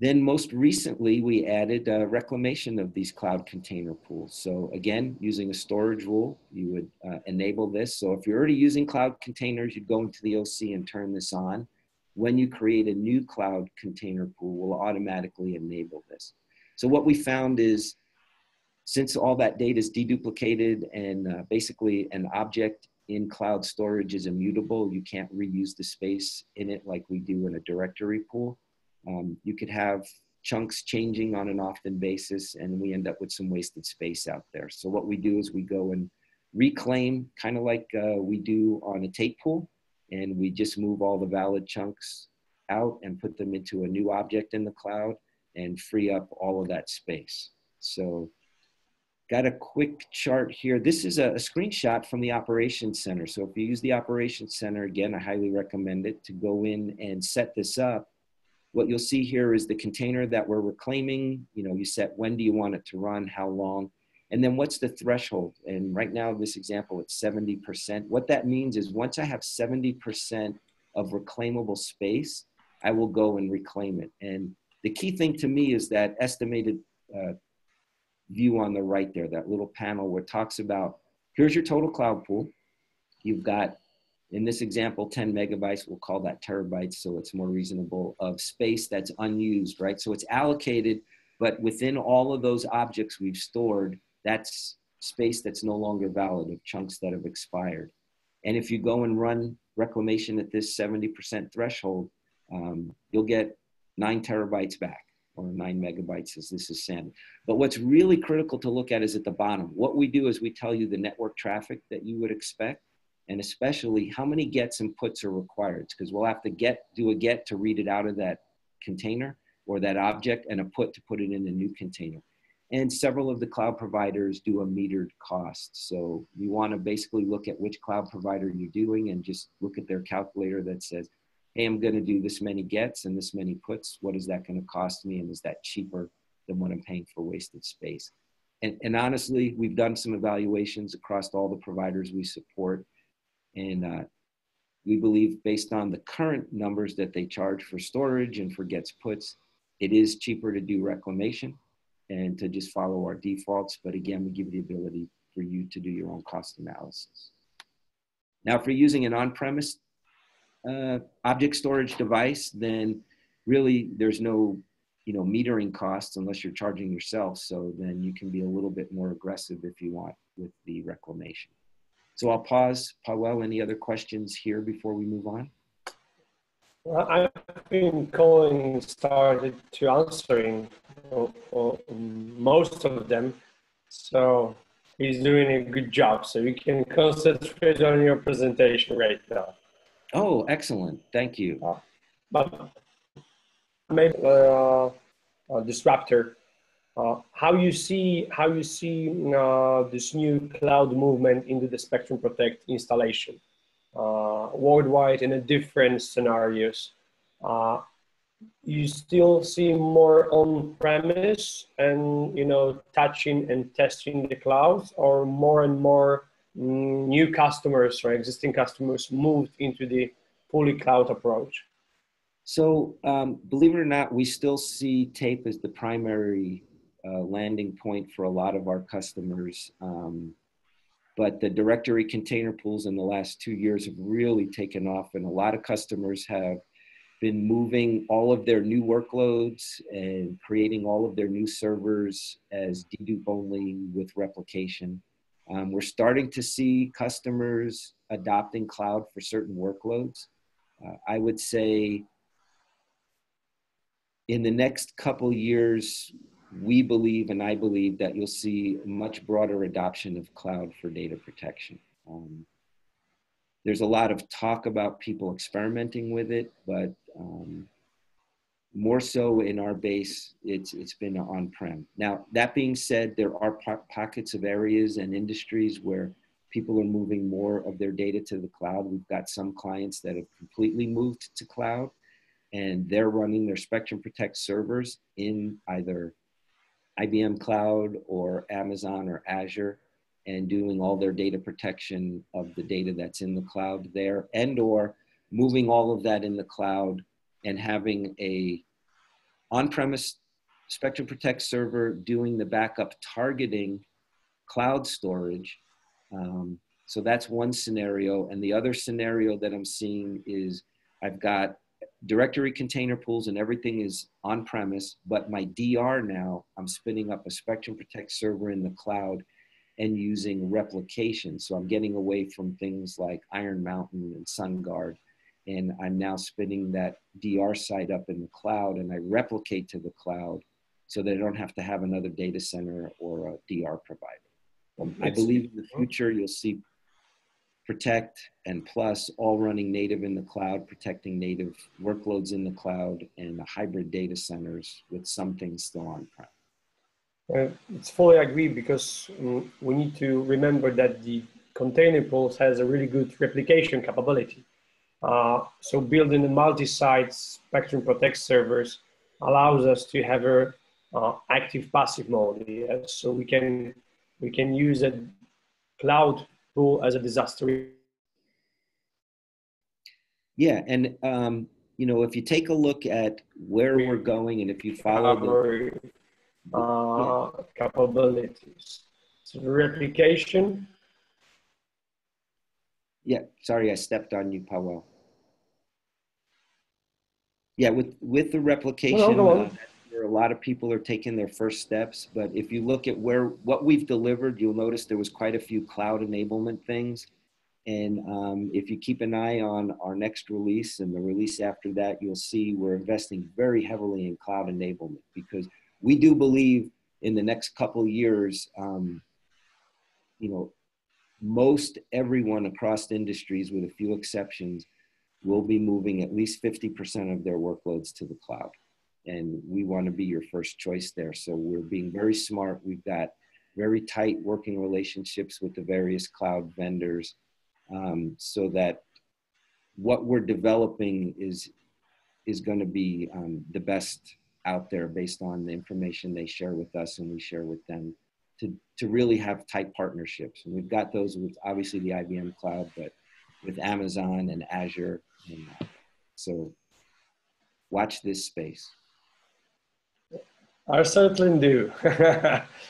Then most recently, we added reclamation of these cloud container pools. So again, using a storage rule, you would enable this. So if you're already using cloud containers, you'd go into the OC and turn this on. When you create a new cloud container pool, we'll automatically enable this. So what we found is, since all that data is deduplicated and basically an object in cloud storage is immutable, you can't reuse the space in it like we do in a directory pool. You could have chunks changing on an often basis, and we end up with some wasted space out there. So what we do is we go and reclaim, kind of like we do on a tape pool, and we just move all the valid chunks out and put them into a new object in the cloud and free up all of that space. So got a quick chart here. This is a screenshot from the Operations Center. So if you use the Operations Center, again, I highly recommend it to go in and set this up. What you'll see here is the container that we're reclaiming. You know, you set when do you want it to run, how long, and then what's the threshold. And right now, this example, it's 70%. What that means is once I have 70% of reclaimable space, I will go and reclaim it. And the key thing to me is that estimated view on the right there, that little panel where it talks about, here's your total cloud pool. You've got, in this example, 10 megabytes, we'll call that terabytes, so it's more reasonable, of space that's unused, right? So it's allocated, but within all of those objects we've stored, that's space that's no longer valid, of chunks that have expired. And if you go and run reclamation at this 70% threshold, you'll get 9 terabytes back, or 9 megabytes as this is sent. But what's really critical to look at is at the bottom. What we do is we tell you the network traffic that you would expect, and especially how many gets and puts are required, because we'll have to do a get to read it out of that container or that object, and a put to put it in a new container. And several of the cloud providers do a metered cost. So you want to basically look at which cloud provider you're doing and just look at their calculator that says, hey, I'm going to do this many gets and this many puts. What is that going to cost me? And is that cheaper than what I'm paying for wasted space? And honestly, we've done some evaluations across all the providers we support. And we believe, based on the current numbers that they charge for storage and for gets puts, it is cheaper to do reclamation and to just follow our defaults. But again, we give you the ability for you to do your own cost analysis. Now, if you're using an on-premise object storage device, then really there's no metering costs unless you're charging yourself. So then you can be a little bit more aggressive if you want with the reclamation. So I'll pause. Pawel, any other questions here before we move on? Well, I've been started to answering most of them. So he's doing a good job. So you can concentrate on your presentation right now. Oh, excellent. Thank you. But maybe disruptor. How you see this new cloud movement into the Spectrum Protect installation worldwide in a different scenarios. You still see more on-premise and touching and testing the clouds, or more and more new customers or existing customers moved into the fully cloud approach? So believe it or not, we still see tape as the primary landing point for a lot of our customers. But the directory container pools in the last 2 years have really taken off, and a lot of customers have been moving all of their new workloads and creating all of their new servers as dedupe only with replication. We're starting to see customers adopting cloud for certain workloads. I would say in the next couple years, we believe, and I believe, that you'll see a much broader adoption of cloud for data protection. There's a lot of talk about people experimenting with it, but more so in our base, it's been on-prem. Now, that being said, there are pockets of areas and industries where people are moving more of their data to the cloud. We've got some clients that have completely moved to cloud, and they're running their Spectrum Protect servers in either IBM Cloud or Amazon or Azure, and doing all their data protection of the data that's in the cloud there, and or moving all of that in the cloud and having a on-premise Spectrum Protect server doing the backup targeting cloud storage. So that's one scenario. And the other scenario that I'm seeing is I've got directory container pools and everything is on-premise, but my DR now, I'm spinning up a Spectrum Protect server in the cloud and using replication. So I'm getting away from things like Iron Mountain and SunGuard, and I'm now spinning that DR site up in the cloud, and I replicate to the cloud so that I don't have to have another data center or a DR provider. I believe in the future you'll see Protect and Plus all running native in the cloud, protecting native workloads in the cloud, and hybrid data centers with some things still on-prem. It's fully agree, because we need to remember that the container pools has a really good replication capability. So building a multi-site Spectrum Protect servers allows us to have a active passive mode. Yes? So we can use a cloud pool as a disaster. Yeah, and if you take a look at where we're going, and if you follow the capabilities, so replication. Yeah, sorry, I stepped on you, Pawel. Yeah, with the replication, where a lot of people are taking their first steps. But if you look at what we've delivered, you'll notice there was quite a few cloud enablement things. And if you keep an eye on our next release and the release after that, you'll see we're investing very heavily in cloud enablement, because we do believe in the next couple of years, most everyone across industries, with a few exceptions, will be moving at least 50% of their workloads to the cloud. And we want to be your first choice there. So we're being very smart. We've got very tight working relationships with the various cloud vendors, so that what we're developing is going to be the best out there based on the information they share with us and we share with them, to really have tight partnerships. And we've got those with obviously the IBM Cloud, but with Amazon and Azure. And, so watch this space. I certainly do.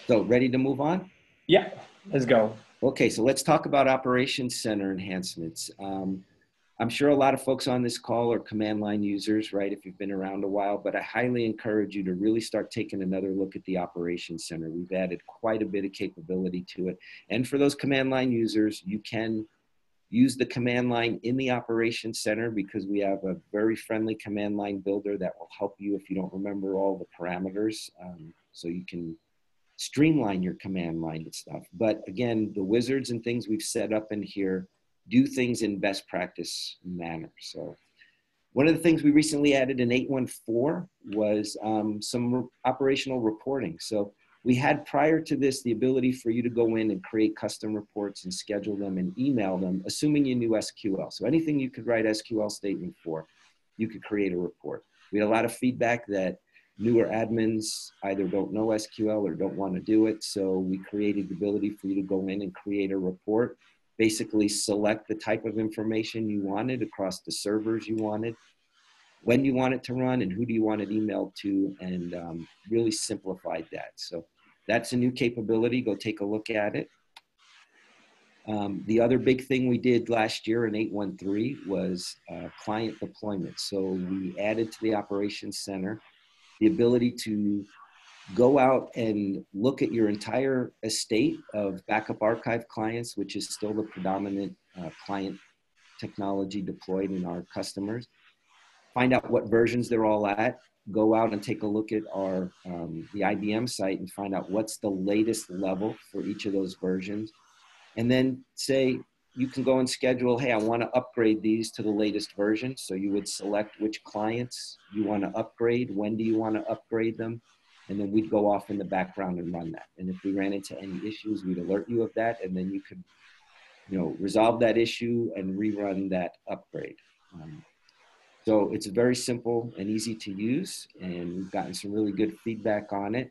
So ready to move on? Yeah, let's go. Okay, so let's talk about Operations Center enhancements. I'm sure a lot of folks on this call are command line users, right, if you've been around a while, but I highly encourage you to really start taking another look at the Operations Center. We've added quite a bit of capability to it. And for those command line users, you can use the command line in the Operations Center, because we have a very friendly command line builder that will help you if you don't remember all the parameters. So you can streamline your command line and stuff. But again, the wizards and things we've set up in here do things in best practice manner. So One of the things we recently added in 8.1.4 was some operational reporting. So we had prior to this the ability for you to go in and create custom reports and schedule them and email them, assuming you knew SQL. So anything you could write SQL statement for, you could create a report. We had a lot of feedback that newer admins either don't know SQL or don't want to do it. So we created the ability for you to go in and create a report, basically select the type of information you wanted across the servers you wanted, when you want it to run, and who do you want it emailed to, and really simplified that. So that's a new capability. Go take a look at it. The other big thing we did last year in 8.1.3 was client deployment. So we added to the Operations Center the ability to go out and look at your entire estate of backup archive clients, which is still the predominant client technology deployed in our customers. Find out what versions they're all at. Go out and take a look at our the IBM site and find out what's the latest level for each of those versions. And then say, you can go and schedule, hey, I want to upgrade these to the latest version. So you would select which clients you want to upgrade, when do you want to upgrade them, and then we'd go off in the background and run that. And if we ran into any issues, we'd alert you of that, and then you could, resolve that issue and rerun that upgrade. So it's very simple and easy to use, and we've gotten some really good feedback on it.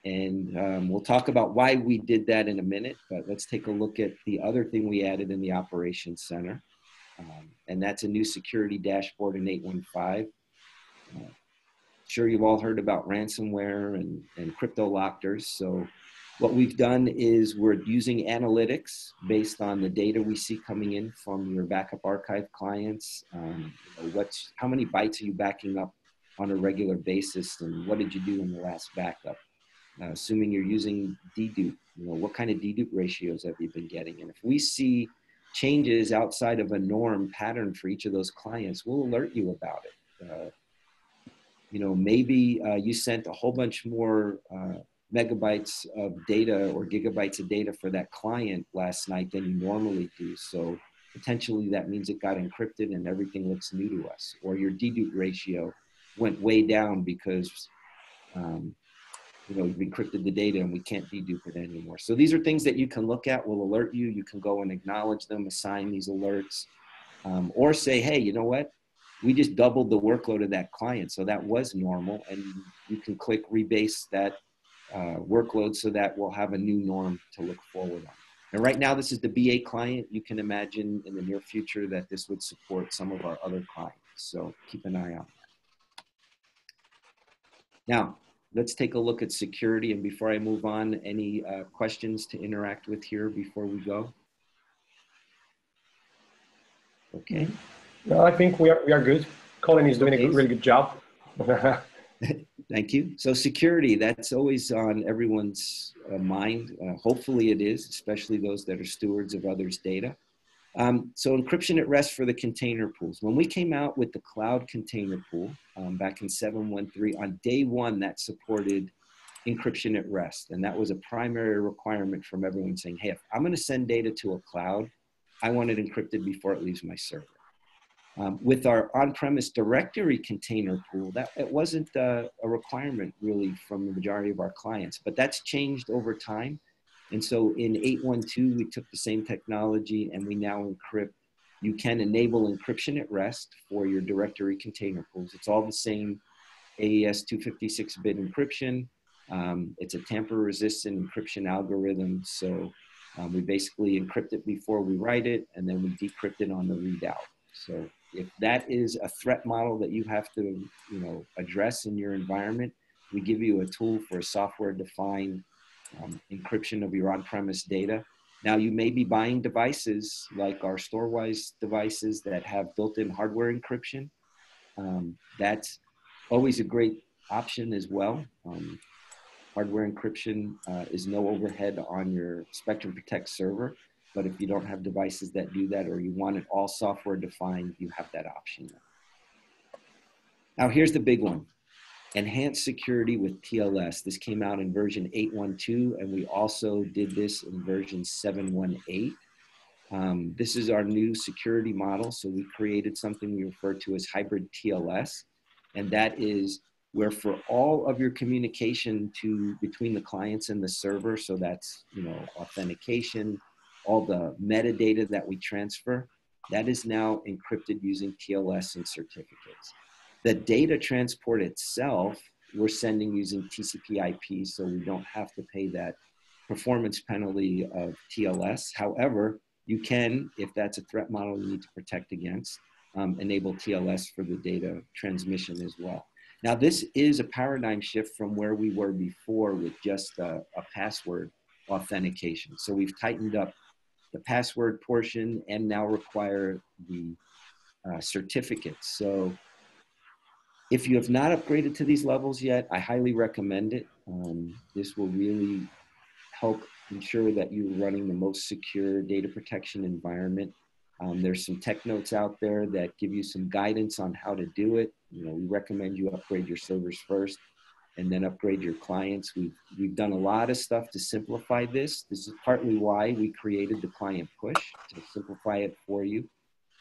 And we'll talk about why we did that in a minute, but let's take a look at the other thing we added in the Operations Center. And that's a new security dashboard in 8.1.5. Sure, you've all heard about ransomware and crypto lockers. So what we've done is we're using analytics based on the data we see coming in from your backup archive clients. How many bytes are you backing up on a regular basis, and what did you do in the last backup? Assuming you're using dedupe, what kind of dedupe ratios have you been getting? And if we see changes outside of a norm pattern for each of those clients, we'll alert you about it. Maybe you sent a whole bunch more megabytes of data or gigabytes of data for that client last night than you normally do. So potentially that means it got encrypted and everything looks new to us. Or your dedupe ratio went way down because you've encrypted the data and we can't dedupe it anymore. So these are things that you can look at, will alert you. You can go and acknowledge them, assign these alerts, or say, hey, you know what? We just doubled the workload of that client. So that was normal. And you can click rebase that workload so that we'll have a new norm to look forward on. And right now, this is the BA client. You can imagine in the near future that this would support some of our other clients. So keep an eye on that. Now, let's take a look at security. And before I move on, any questions to interact with here before we go? Okay. No, I think we are good. Colin is doing a really good job. Thank you. So security, that's always on everyone's mind. Hopefully it is, especially those that are stewards of others' data. So encryption at rest for the container pools. When we came out with the cloud container pool back in 7.1.3, on day one, that supported encryption at rest. And that was a primary requirement from everyone saying, hey, if I'm going to send data to a cloud, I want it encrypted before it leaves my server. With our on-premise directory container pool, it wasn't a requirement really from the majority of our clients, but that's changed over time. And so in 8.1.2, we took the same technology and we now encrypt. You can enable encryption at rest for your directory container pools. It's all the same AES 256-bit encryption. It's a tamper-resistant encryption algorithm. So we basically encrypt it before we write it, and then we decrypt it on the readout. So if that is a threat model that you have to, address in your environment, we give you a tool for software-defined encryption of your on-premise data. Now, you may be buying devices like our Storware devices that have built-in hardware encryption. That's always a great option as well. Hardware encryption is no overhead on your Spectrum Protect server. But if you don't have devices that do that, or you want it all software defined, you have that option. Now here's the big one. Enhanced security with TLS. This came out in version 8.1.2, and we also did this in version 7.1.8. This is our new security model. So we created something we refer to as hybrid TLS. And that is where for all of your communication between the clients and the server, so that's, authentication, all the metadata that we transfer, that is now encrypted using TLS and certificates. The data transport itself, we're sending using TCP/IP, so we don't have to pay that performance penalty of TLS. However, you can, if that's a threat model you need to protect against, enable TLS for the data transmission as well. Now, this is a paradigm shift from where we were before with just a password authentication. So we've tightened up the password portion and now require the certificates. So if you have not upgraded to these levels yet, I highly recommend it. This will really help ensure that you're running the most secure data protection environment. There's some tech notes out there that give you some guidance on how to do it. We recommend you upgrade your servers first and then upgrade your clients. We've done a lot of stuff to simplify this. This is partly why we created the client push, to simplify it for you.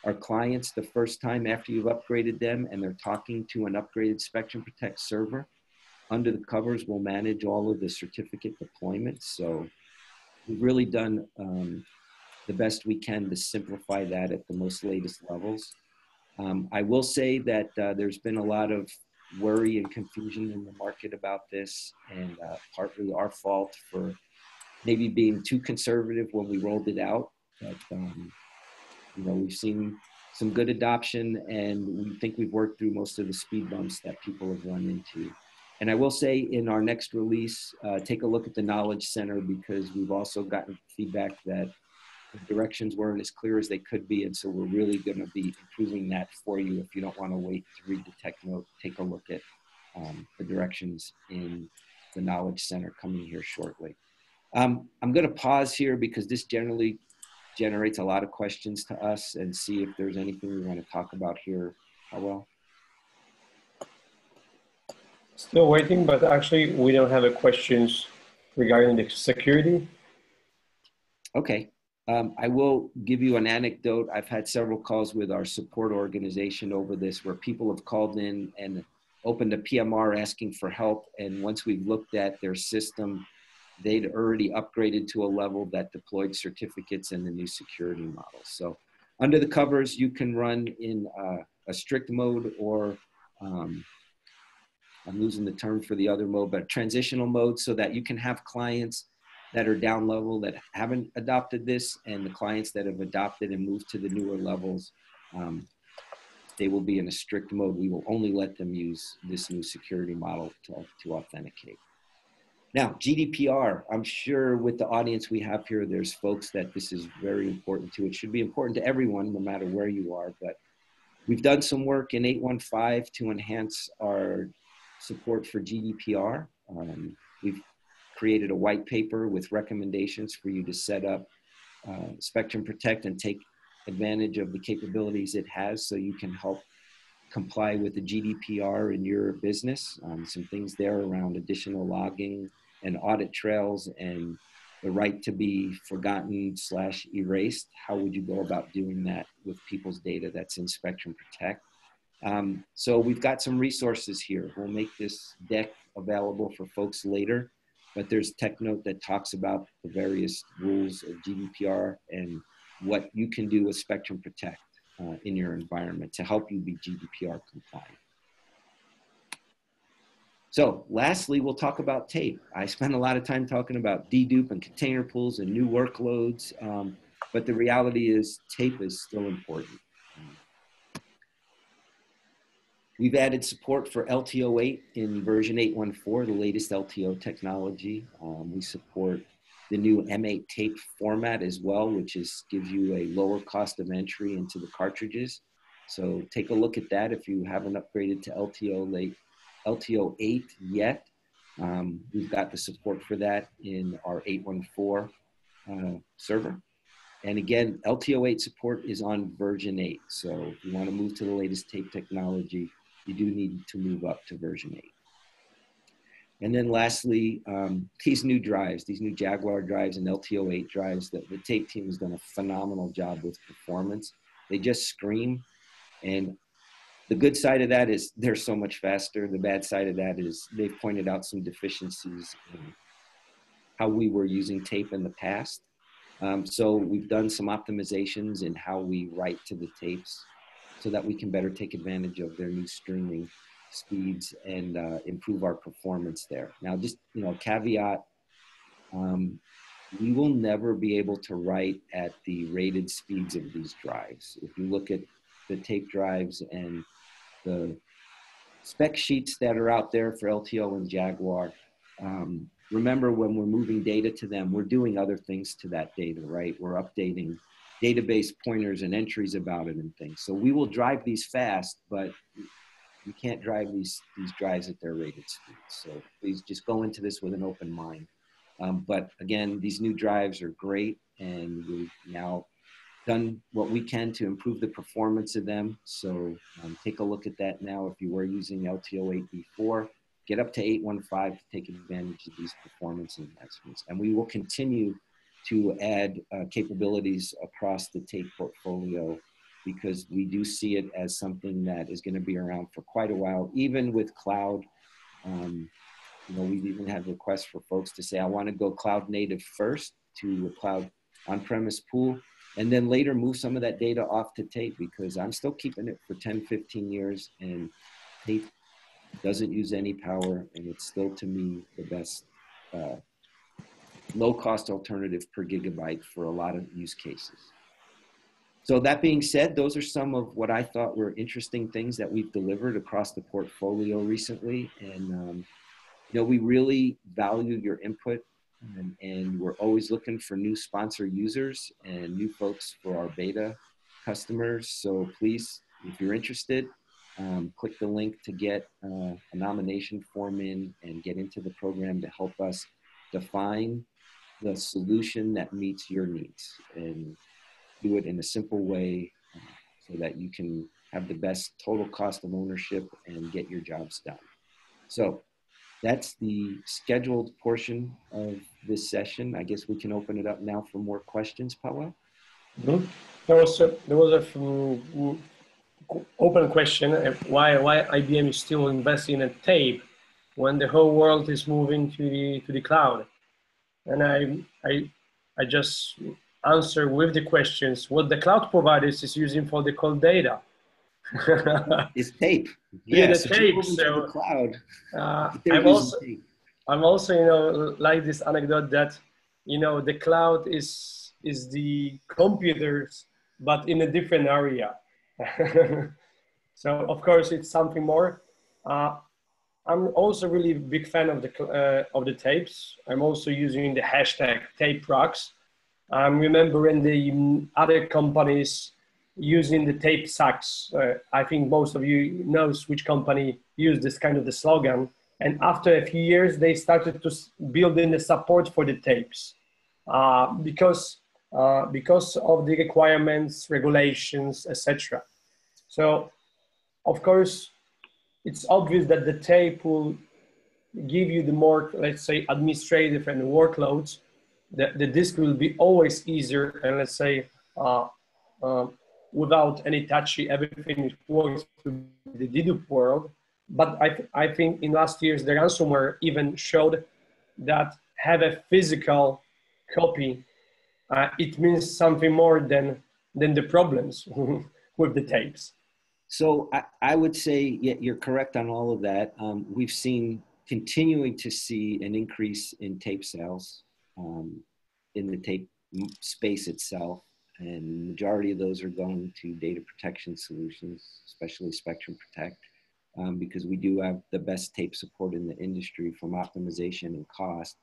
Our clients, the first time after you've upgraded them and they're talking to an upgraded Spectrum Protect server, under the covers will manage all of the certificate deployments. So we've really done the best we can to simplify that at the most latest levels. I will say that there's been a lot of worry and confusion in the market about this, and partly our fault for maybe being too conservative when we rolled it out. But we've seen some good adoption, and we think we've worked through most of the speed bumps that people have run into. And I will say in our next release, take a look at the Knowledge Center, because we've also gotten feedback that the directions weren't as clear as they could be. And so we're really going to be improving that for you. If you don't want to wait to read the tech note, take a look at the directions in the Knowledge Center coming here shortly. I'm going to pause here because this generally generates a lot of questions to us, and see if there's anything we want to talk about here. Pawel? Still waiting, but actually we don't have any questions regarding the security. Okay. I will give you an anecdote. I've had several calls with our support organization over this, where people have called in and opened a PMR asking for help. And once we've looked at their system, they'd already upgraded to a level that deployed certificates in the new security model. So under the covers, you can run in a strict mode, or I'm losing the term for the other mode, but transitional mode, so that you can have clients that are down level that haven't adopted this, and the clients that have adopted and moved to the newer levels, they will be in a strict mode. We will only let them use this new security model to authenticate. Now, GDPR, I'm sure with the audience we have here, there's folks that this is very important to. It should be important to everyone, no matter where you are, but we've done some work in 815 to enhance our support for GDPR. We've created a white paper with recommendations for you to set up Spectrum Protect and take advantage of the capabilities it has, so you can help comply with the GDPR in your business. Some things there around additional logging and audit trails, and the right to be forgotten/erased. How would you go about doing that with people's data that's in Spectrum Protect? So we've got some resources here. We'll make this deck available for folks later, but there's a tech note that talks about the various rules of GDPR and what you can do with Spectrum Protect in your environment to help you be GDPR compliant. So lastly, we'll talk about tape. I spent a lot of time talking about dedupe and container pools and new workloads, but the reality is tape is still important. We've added support for LTO8 in version 8.14, the latest LTO technology. We support the new M8 tape format as well, which gives you a lower cost of entry into the cartridges. So take a look at that if you haven't upgraded to LTO8 yet. We've got the support for that in our 8.14 server. And again, LTO8 support is on version 8. So if you want to move to the latest tape technology, you do need to move up to version 8. And then lastly, these new drives, these new Jaguar drives and LTO8 drives, the tape team has done a phenomenal job with performance. They just scream. And the good side of that is they're so much faster. The bad side of that is they've pointed out some deficiencies in how we were using tape in the past. So we've done some optimizations in how we write to the tapes so that we can better take advantage of their new streaming speeds and improve our performance there. Now, just, you know, caveat, we will never be able to write at the rated speeds of these drives. If you look at the tape drives and the spec sheets that are out there for LTO and Jaguar, remember when we're moving data to them, we're doing other things to that data, right? We're updating database pointers and entries about it and things. So we will drive these fast, but you can't drive these drives at their rated speeds. So please just go into this with an open mind. But again, these new drives are great, and we've now done what we can to improve the performance of them. So take a look at that now. If you were using LTO8 before, get up to 815 to take advantage of these performance enhancements. And we will continue to add capabilities across the tape portfolio, because we do see it as something that is going to be around for quite a while, even with cloud. You know, we've even had requests for folks to say, I want to go cloud native first to a cloud on-premise pool, and then later move some of that data off to tape, because I'm still keeping it for 10, 15 years, and tape doesn't use any power, and it's still, to me, the best low-cost alternative per gigabyte for a lot of use cases. So that being said, those are some of what I thought were interesting things that we've delivered across the portfolio recently. And, you know, we really value your input, and we're always looking for new sponsor users and new folks for our beta customers. So please, if you're interested, click the link to get a nomination form in and get into the program to help us define the solution that meets your needs, and do it in a simple way so that you can have the best total cost of ownership and get your jobs done. So that's the scheduled portion of this session. I guess we can open it up now for more questions, Pawel. Mm-hmm. There was a open question: why IBM is still investing in tape when the whole world is moving to the cloud? And I just answer with the questions what the cloud providers is using for the cold data. It's tape. Yeah, Yes, the tape. So the cloud. I'm also, you know, like this anecdote that, you know, the cloud is the computers, but in a different area. So of course it's something more. I'm also really a big fan of the tapes. I'm also using the hashtag TapeRocks. I'm remembering the other companies using the tape sacks. I think most of you knows which company used this kind of the slogan. And after a few years, they started to build in the support for the tapes because of the requirements, regulations, etc. So, of course, it's obvious that the tape will give you the more, let's say, administrative and workloads. The disk will be always easier, and let's say, without any touchy, everything works with the dedup world. But I think in last years, the ransomware even showed that have a physical copy, it means something more than the problems with the tapes. So I would say, yeah, you're correct on all of that. We've continuing to see an increase in tape sales in the tape space itself. And the majority of those are going to data protection solutions, especially Spectrum Protect, because we do have the best tape support in the industry from optimization and cost.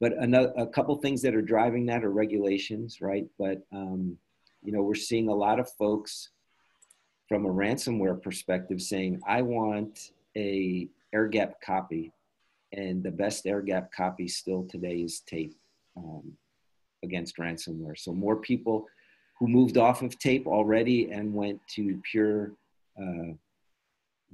But a couple things that are driving that are regulations, right? But, you know, we're seeing a lot of folks from a ransomware perspective saying, I want a air gap copy. And the best air gap copy still today is tape against ransomware. So more people who moved off of tape already and went to pure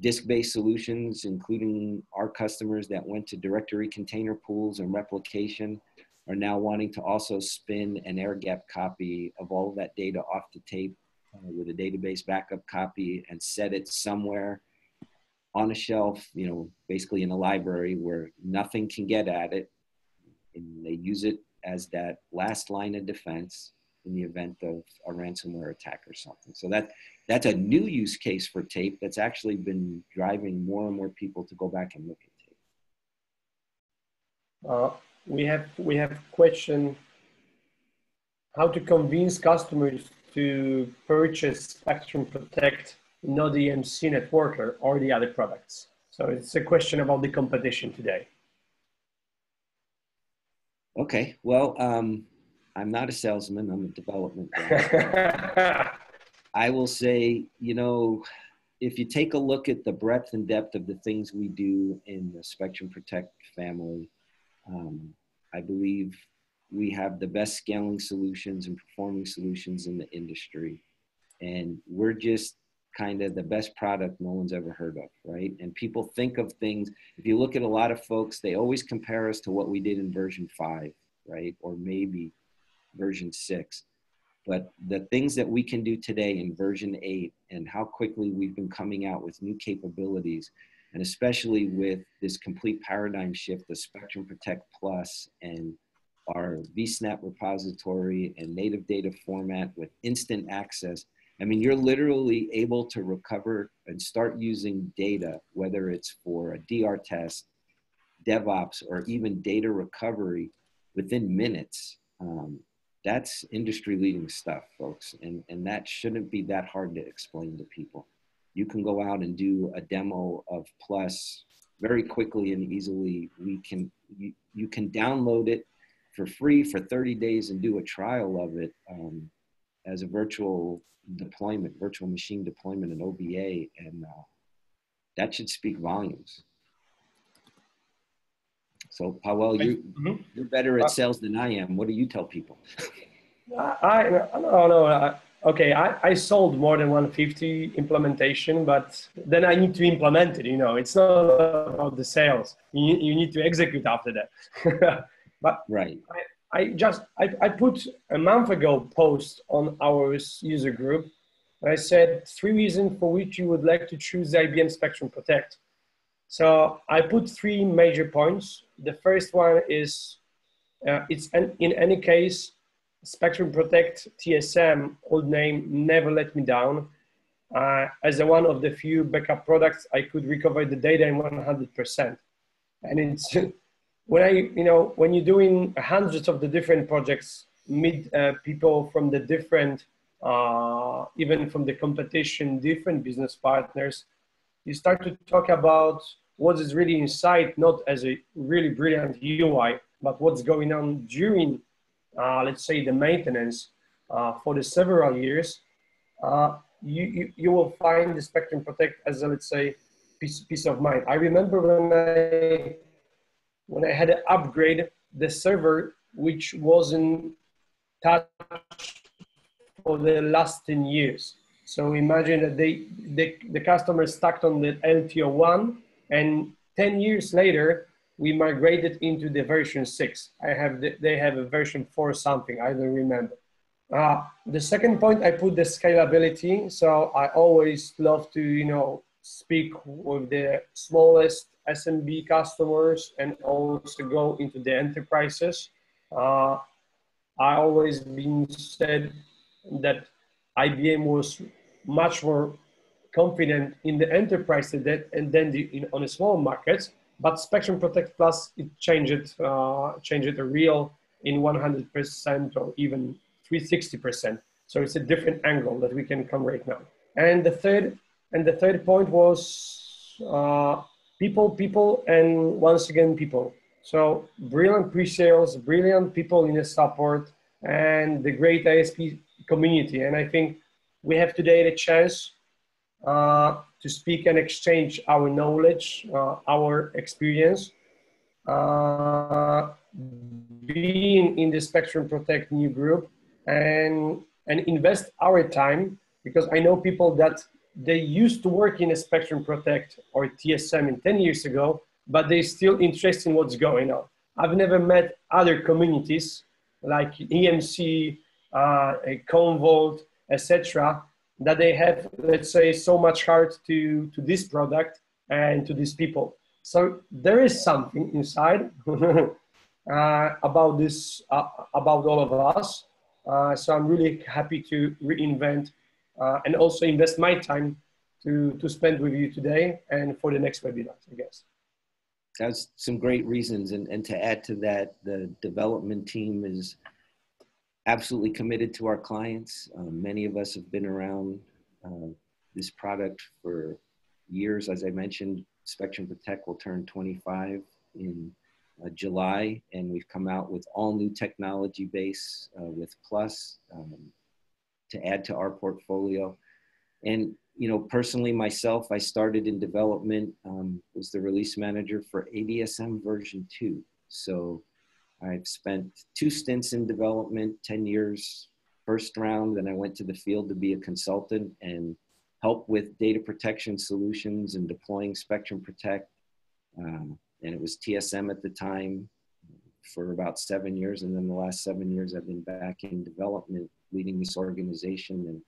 disk-based solutions, including our customers that went to directory container pools and replication, are now wanting to also spin an air-gap copy of all of that data off the tape with a database backup copy and set it somewhere on a shelf, you know, basically in a library where nothing can get at it. And they use it as that last line of defense in the event of a ransomware attack or something. So that's a new use case for tape that's actually been driving more and more people to go back and look at tape. We have question how to convince customers to purchase Spectrum Protect, not the MC Networker or the other products. So it's a question about the competition today. Okay, well, I'm not a salesman, I'm a development guy. I will say, you know, if you take a look at the breadth and depth of the things we do in the Spectrum Protect family, I believe we have the best scaling solutions and performing solutions in the industry. And we're just kind of the best product no one's ever heard of, right? And people think of things, if you look at a lot of folks, they always compare us to what we did in version 5, right? Or maybe version 6. But the things that we can do today in version 8 and how quickly we've been coming out with new capabilities, and especially with this complete paradigm shift, the Spectrum Protect Plus and our vSnap repository and native data format with instant access. I mean, you're literally able to recover and start using data, whether it's for a DR test, DevOps, or even data recovery within minutes. That's industry-leading stuff, folks, and that shouldn't be that hard to explain to people. You can go out and do a demo of Plus very quickly and easily. You can download it for free for 30 days and do a trial of it as a virtual deployment, virtual machine deployment in OBA, and that should speak volumes. So, Pawel, you're better at sales than I am. What do you tell people? Okay, I sold more than 150 implementation, but then I need to implement it. You know, it's not about the sales. You need to execute after that. But right. I put a month ago post on our user group. I said 3 reasons for which you would like to choose the IBM Spectrum Protect. So I put 3 major points. The first one is in any case, Spectrum Protect TSM, old name, never let me down. As one of the few backup products, I could recover the data in 100%. And it's when you're doing hundreds of the different projects, meet people from the different, even from the competition, different business partners, you start to talk about what is really inside, not as a really brilliant UI, but what's going on during, let's say, the maintenance for the several years. You will find the Spectrum Protect as a, let's say, peace of mind. I remember when I had to upgrade the server, which wasn't touched for the last 10 years. So imagine that the customer stuck on the LTO1, and 10 years later, we migrated into the version 6. They have a version 4 something, I don't remember. The second point, I put the scalability. So I always love to, speak with the smallest SMB customers and also go into the enterprises. I always been said that IBM was much more confident in the enterprise and then on the small markets. But Spectrum Protect Plus, it changed it a real in 100% or even 360%. So it's a different angle that we can come right now. And the third point was people, and once again, people. So brilliant pre-sales, brilliant people in the support, and the great ISP community. And I think we have today the chance to speak and exchange our knowledge, our experience, being in the Spectrum Protect new group, and invest our time, because I know people that they used to work in a Spectrum Protect or TSM in 10 years ago, but they're still interested in what's going on. I've never met other communities like EMC, Commvault, etc., that they have, let's say, so much heart to this product and to these people. So there is something inside about this, about all of us. So I'm really happy to reinvent and also invest my time to spend with you today and for the next webinars, I guess. That's some great reasons. And to add to that, the development team is absolutely committed to our clients. Many of us have been around this product for years. As I mentioned, Spectrum Protect will turn 25 in July, and we've come out with all new technology base with Plus to add to our portfolio. And you know, personally myself, I started in development, was the release manager for ADSM version 2. So I've spent 2 stints in development, 10 years, first round, then I went to the field to be a consultant and help with data protection solutions and deploying Spectrum Protect. And it was TSM at the time for about 7 years. And then the last 7 years, I've been back in development, leading this organization.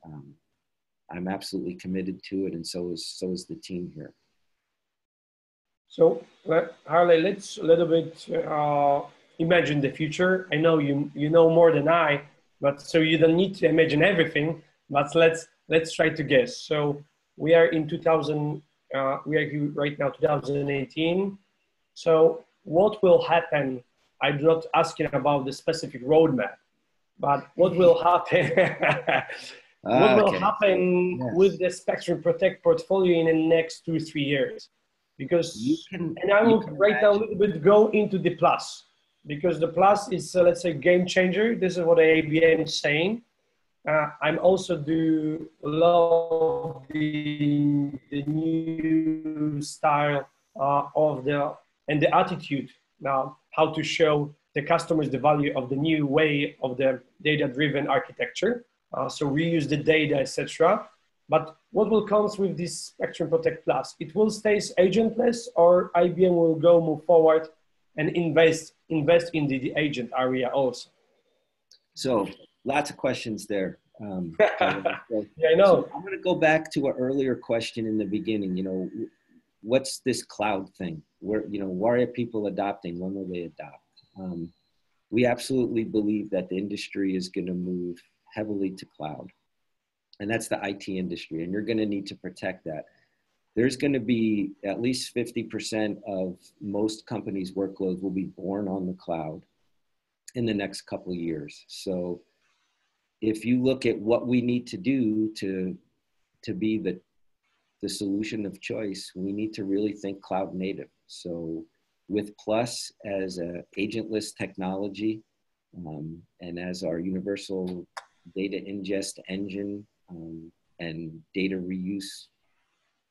And I'm absolutely committed to it. And so is the team here. So Harley, let's a little bit imagine the future. I know you know more than I, but so you don't need to imagine everything, but let's try to guess. So we are in 2000, we are right now 2018. So what will happen? I'm not asking about the specific roadmap, but what will happen? What will happen with the Spectrum Protect portfolio in the next 2-3 years? Because, and I will right now a little bit go into the Plus, because the Plus is, let's say, game changer. This is what IBM is saying. I'm also do love the new style of and the attitude now, how to show the customers the value of the new way of the data-driven architecture. So reuse the data, etc. But what will come with this Spectrum Protect Plus? It will stay agentless, or IBM will move forward and invest in the agent area also? So lots of questions there. Yeah, I know. So I'm going to go back to an earlier question in the beginning. You know, what's this cloud thing? Where, you know, why are people adopting? When will they adopt? We absolutely believe that the industry is going to move heavily to cloud. And that's the IT industry. And you're going to need to protect that. There's going to be at least 50% of most companies' workloads will be born on the cloud in the next couple of years. So if you look at what we need to do to be the solution of choice, we need to really think cloud native. So with Plus as an agentless technology and as our universal data ingest engine and data reuse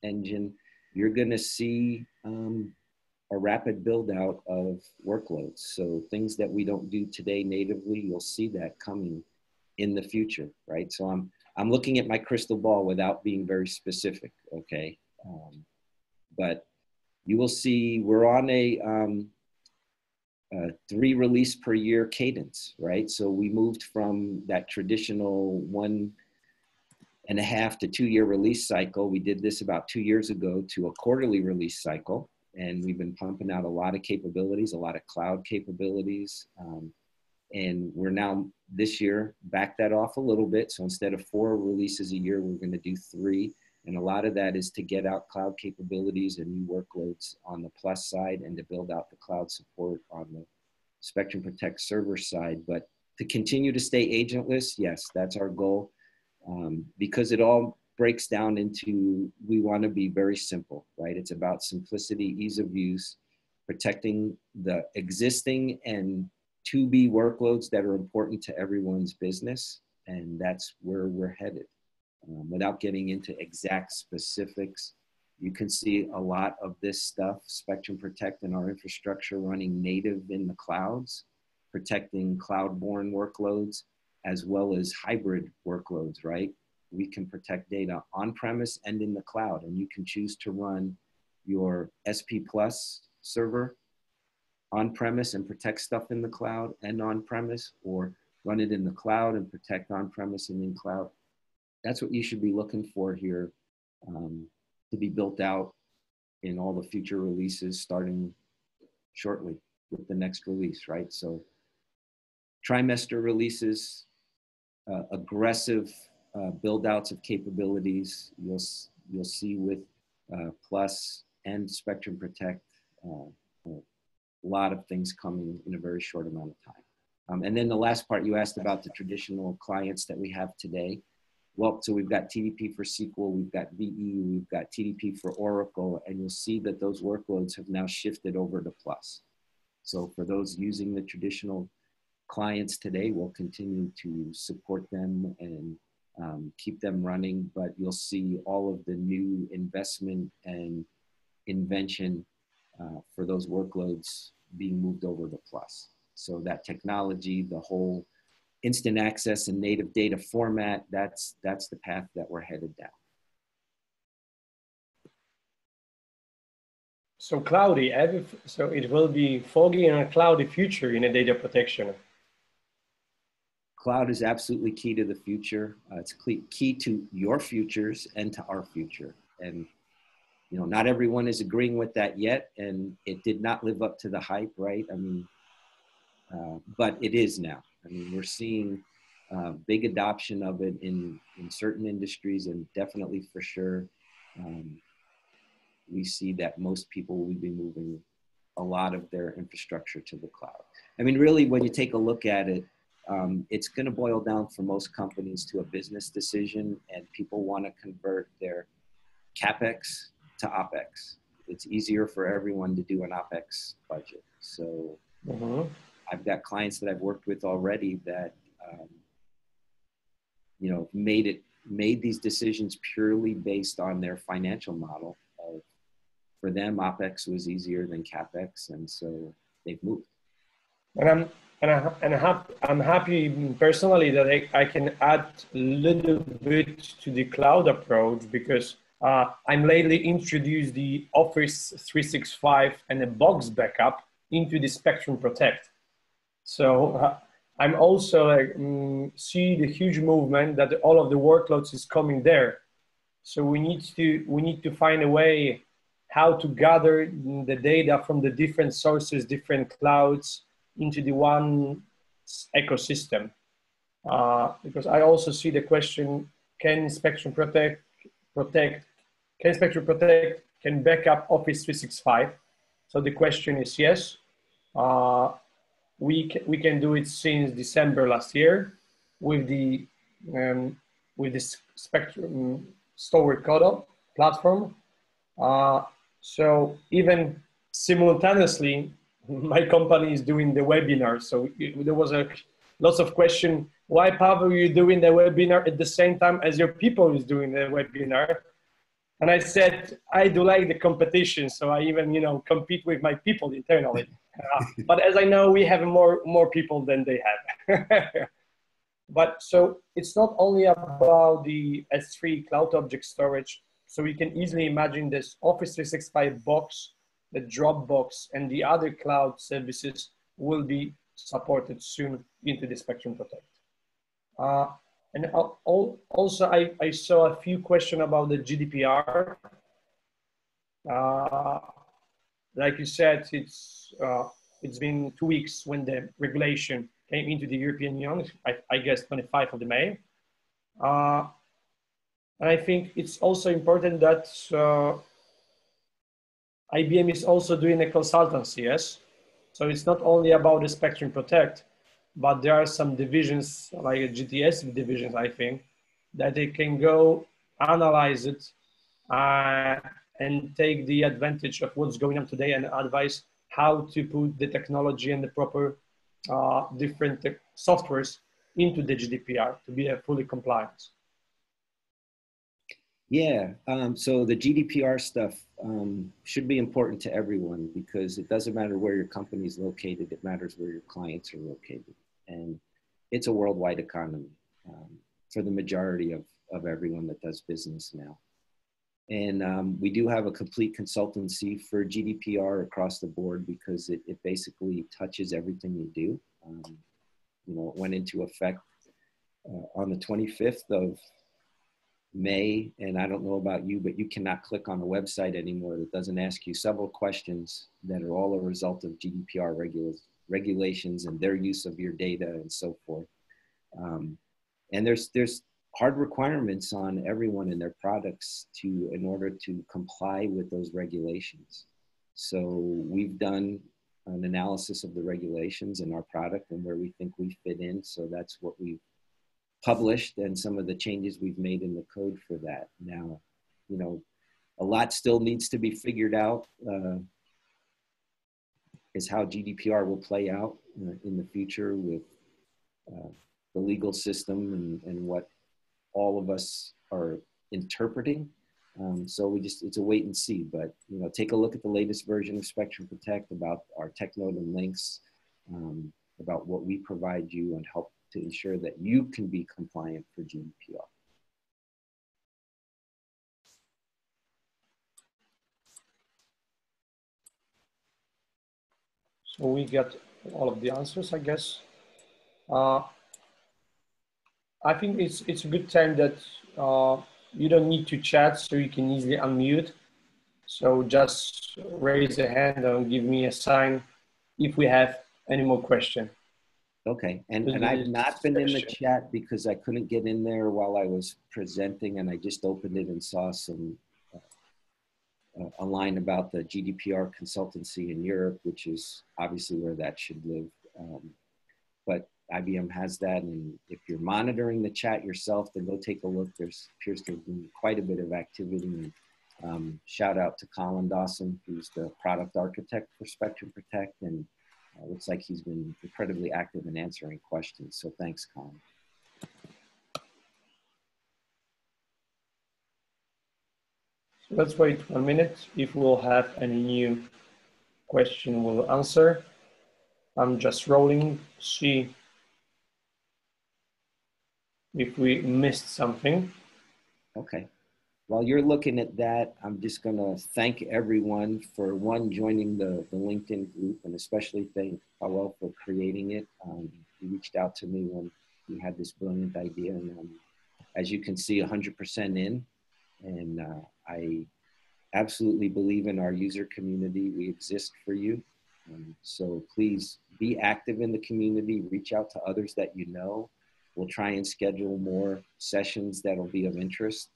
engine, you're going to see a rapid build out of workloads. So things that we don't do today natively, you'll see that coming in the future, right? So I'm looking at my crystal ball without being very specific, okay? But you will see we're on a 3 release per year cadence, right? So we moved from that traditional 1.5 to 2 year release cycle. We did this about 2 years ago to a quarterly release cycle. And we've been pumping out a lot of capabilities, a lot of cloud capabilities. And we're now this year back that off a little bit. So instead of 4 releases a year, we're going to do 3. And a lot of that is to get out cloud capabilities and new workloads on the Plus side and to build out the cloud support on the Spectrum Protect server side. But to continue to stay agentless, yes, that's our goal. Because it all breaks down into, we want to be very simple, right? It's about simplicity, ease of use, protecting the existing and to-be workloads that are important to everyone's business. And that's where we're headed. Without getting into exact specifics, you can see a lot of this stuff, Spectrum Protect and our infrastructure running native in the clouds, protecting cloud-borne workloads, as well as hybrid workloads, right? we can protect data on-premise and in the cloud. And you can choose to run your SP Plus server on-premise and protect stuff in the cloud and on-premise, or run it in the cloud and protect on-premise and in cloud. That's what you should be looking for here to be built out in all the future releases starting shortly with the next release, right? So trimester releases, aggressive build outs of capabilities. You'll see with Plus and Spectrum Protect, a lot of things coming in a very short amount of time. And then the last part you asked about the traditional clients that we have today. Well, so we've got TDP for SQL, we've got VE, we've got TDP for Oracle, and you'll see that those workloads have now shifted over to Plus. So for those using the traditional clients today, we'll continue to support them and keep them running, but you'll see all of the new investment and invention for those workloads being moved over to Plus. So that technology, the whole instant access and native data format, that's the path that we're headed down. So cloudy, so it will be foggy and a cloudy future in a data protection. Cloud is absolutely key to the future. It's key to your futures and to our future. And you know, not everyone is agreeing with that yet, and it did not live up to the hype, right? I mean, but it is now. I mean, we're seeing big adoption of it in certain industries, and definitely for sure, we see that most people will be moving a lot of their infrastructure to the cloud. I mean, really, when you take a look at it, it's going to boil down for most companies to a business decision, and people want to convert their CapEx to OpEx. It's easier for everyone to do an OpEx budget. So I've got clients that I've worked with already that, you know, made these decisions purely based on their financial model. For them, OpEx was easier than CapEx, and so they've moved. And I'm happy personally that I can add a little bit to the cloud approach, because I'm lately introduced the Office 365 and a box backup into the Spectrum Protect. So I'm also see the huge movement that all of the workloads is coming there. So we need to find a way how to gather the data from the different sources, different clouds into the one ecosystem. Because I also see the question: can Spectrum Protect can back up Office 365? So the question is yes. We can do it since December last year with the Spectrum Storware platform. So even simultaneously, my company is doing the webinar. So there was lots of question: why, Pawel, you doing the webinar at the same time as your people is doing the webinar? And I said, I do like the competition, so I even, you know, compete with my people internally. But as I know, we have more people than they have. But so it's not only about the S3 cloud object storage. So we can easily imagine this Office 365 box, the Dropbox, and the other cloud services will be supported soon into the Spectrum Protect. And also, I saw a few questions about the GDPR. Like you said, it's been 2 weeks when the regulation came into the European Union, I guess 25th of May. And I think it's also important that IBM is also doing a consultancy, yes? So it's not only about the Spectrum Protect, but there are some divisions, like GTS divisions, I think, that they can go analyze it and take the advantage of what's going on today and advise how to put the technology and the proper different softwares into the GDPR to be fully compliant. Yeah, so the GDPR stuff should be important to everyone, because it doesn't matter where your company is located, it matters where your clients are located. And it's a worldwide economy for the majority of of everyone that does business now. And we do have a complete consultancy for GDPR across the board because it basically touches everything you do. You know, it went into effect on the 25th of May, and I don't know about you, but you cannot click on a website anymore that doesn't ask you several questions that are all a result of GDPR regulations and their use of your data and so forth. And there's hard requirements on everyone in their products in order to comply with those regulations. So we've done an analysis of the regulations in our product and where we think we fit in. So that's what we've published and some of the changes we've made in the code for that. Now, you know, a lot still needs to be figured out is how GDPR will play out in the future with the legal system and what all of us are interpreting. So it's a wait and see, but, you know, take a look at the latest version of Spectrum Protect about our tech node and links, about what we provide you and help to ensure that you can be compliant for GDPR. So we got all of the answers, I guess. I think it's a good time that you don't need to chat, so you can easily unmute. So just raise a hand and give me a sign if we have any more questions. Okay, and I've not been in the chat because I couldn't get in there while I was presenting, and I just opened it and saw some a line about the GDPR consultancy in Europe, which is obviously where that should live. But IBM has that, and if you're monitoring the chat yourself, then go take a look. There's appears to be quite a bit of activity. And, shout out to Colin Dawson, who's the product architect for Spectrum Protect, and looks like he's been incredibly active in answering questions. So thanks, Colin. So let's wait 1 minute. If we'll have any new question, we'll answer. I'm just rolling, see if we missed something. Okay. While you're looking at that, I'm just going to thank everyone for joining the LinkedIn group, and especially thank Pawel for creating it. He reached out to me when he had this brilliant idea, and as you can see, 100% in. And I absolutely believe in our user community. We exist for you. So please be active in the community, reach out to others that you know. We'll try and schedule more sessions that'll be of interest.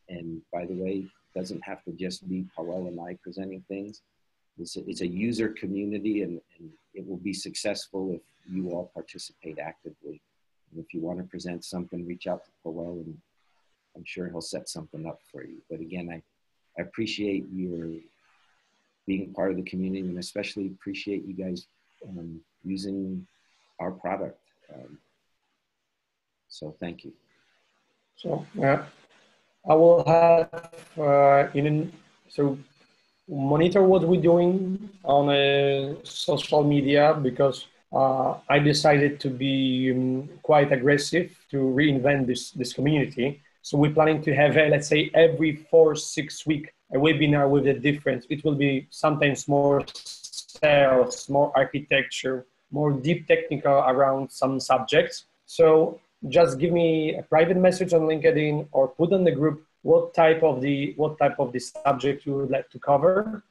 And by the way, it doesn't have to just be Pawel and I presenting things. It's a user community, and it will be successful if you all participate actively. And if you want to present something, reach out to Pawel, and I'm sure he'll set something up for you. But again, I appreciate your being part of the community, and especially appreciate you guys using our product. So thank you. So I will have so monitor what we're doing on social media, because I decided to be quite aggressive to reinvent this community. So we're planning to have, let's say, every 4 or 6 weeks, a webinar with a difference. It will be sometimes more sales, more architecture, more deep technical around some subjects. So just give me a private message on LinkedIn or put on the group what type of the subject you would like to cover.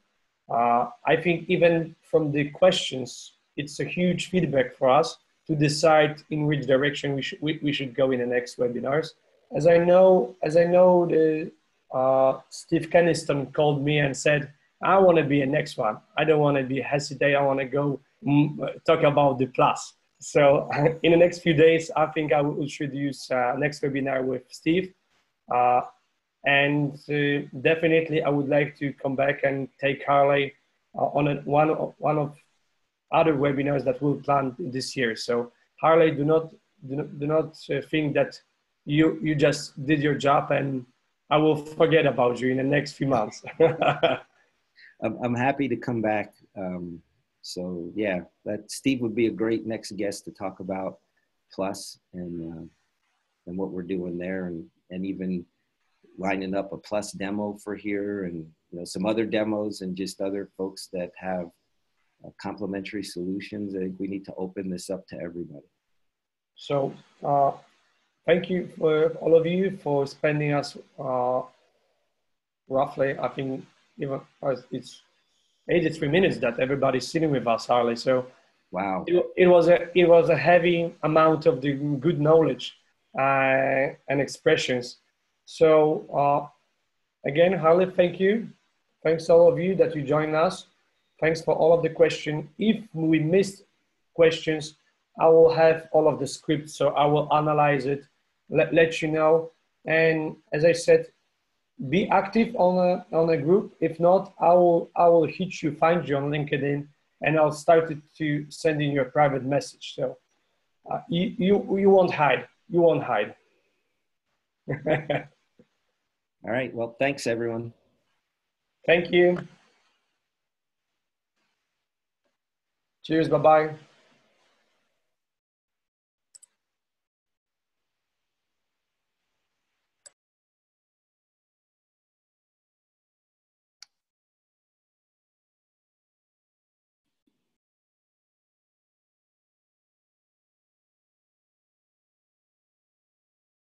I think even from the questions, it's a huge feedback for us to decide in which direction we should go in the next webinars. As I know, Steve Keniston called me and said, I want to be a next one. I don't want to be hesitate. I want to go talk about the plus. So in the next few days, I think I will introduce next webinar with Steve. And definitely I would like to come back and take Harley on one of other webinars that we'll plan this year. So Harley, do not think that you just did your job and I will forget about you in the next few months. I'm happy to come back. So yeah, Steve would be a great next guest to talk about Plus and what we're doing there. And and even lining up a Plus demo for here, and some other demos, and just other folks that have complementary solutions. I think we need to open this up to everybody. So thank you for all of you for spending us roughly, I think, even it's 83 minutes that everybody's sitting with us, Harley. So wow, it was a heavy amount of the good knowledge and expressions. So again, Harley, thank you. Thanks all of you that you joined us. Thanks for all of the questions. If we missed questions, I will have all of the scripts, so I will analyze it, let you know. And as I said, be active on a group. If not, I will hit you, find you on LinkedIn, and I'll start to send in your private message. So you won't hide. You won't hide. All right. Well, thanks everyone. Thank you. Cheers. Bye-bye.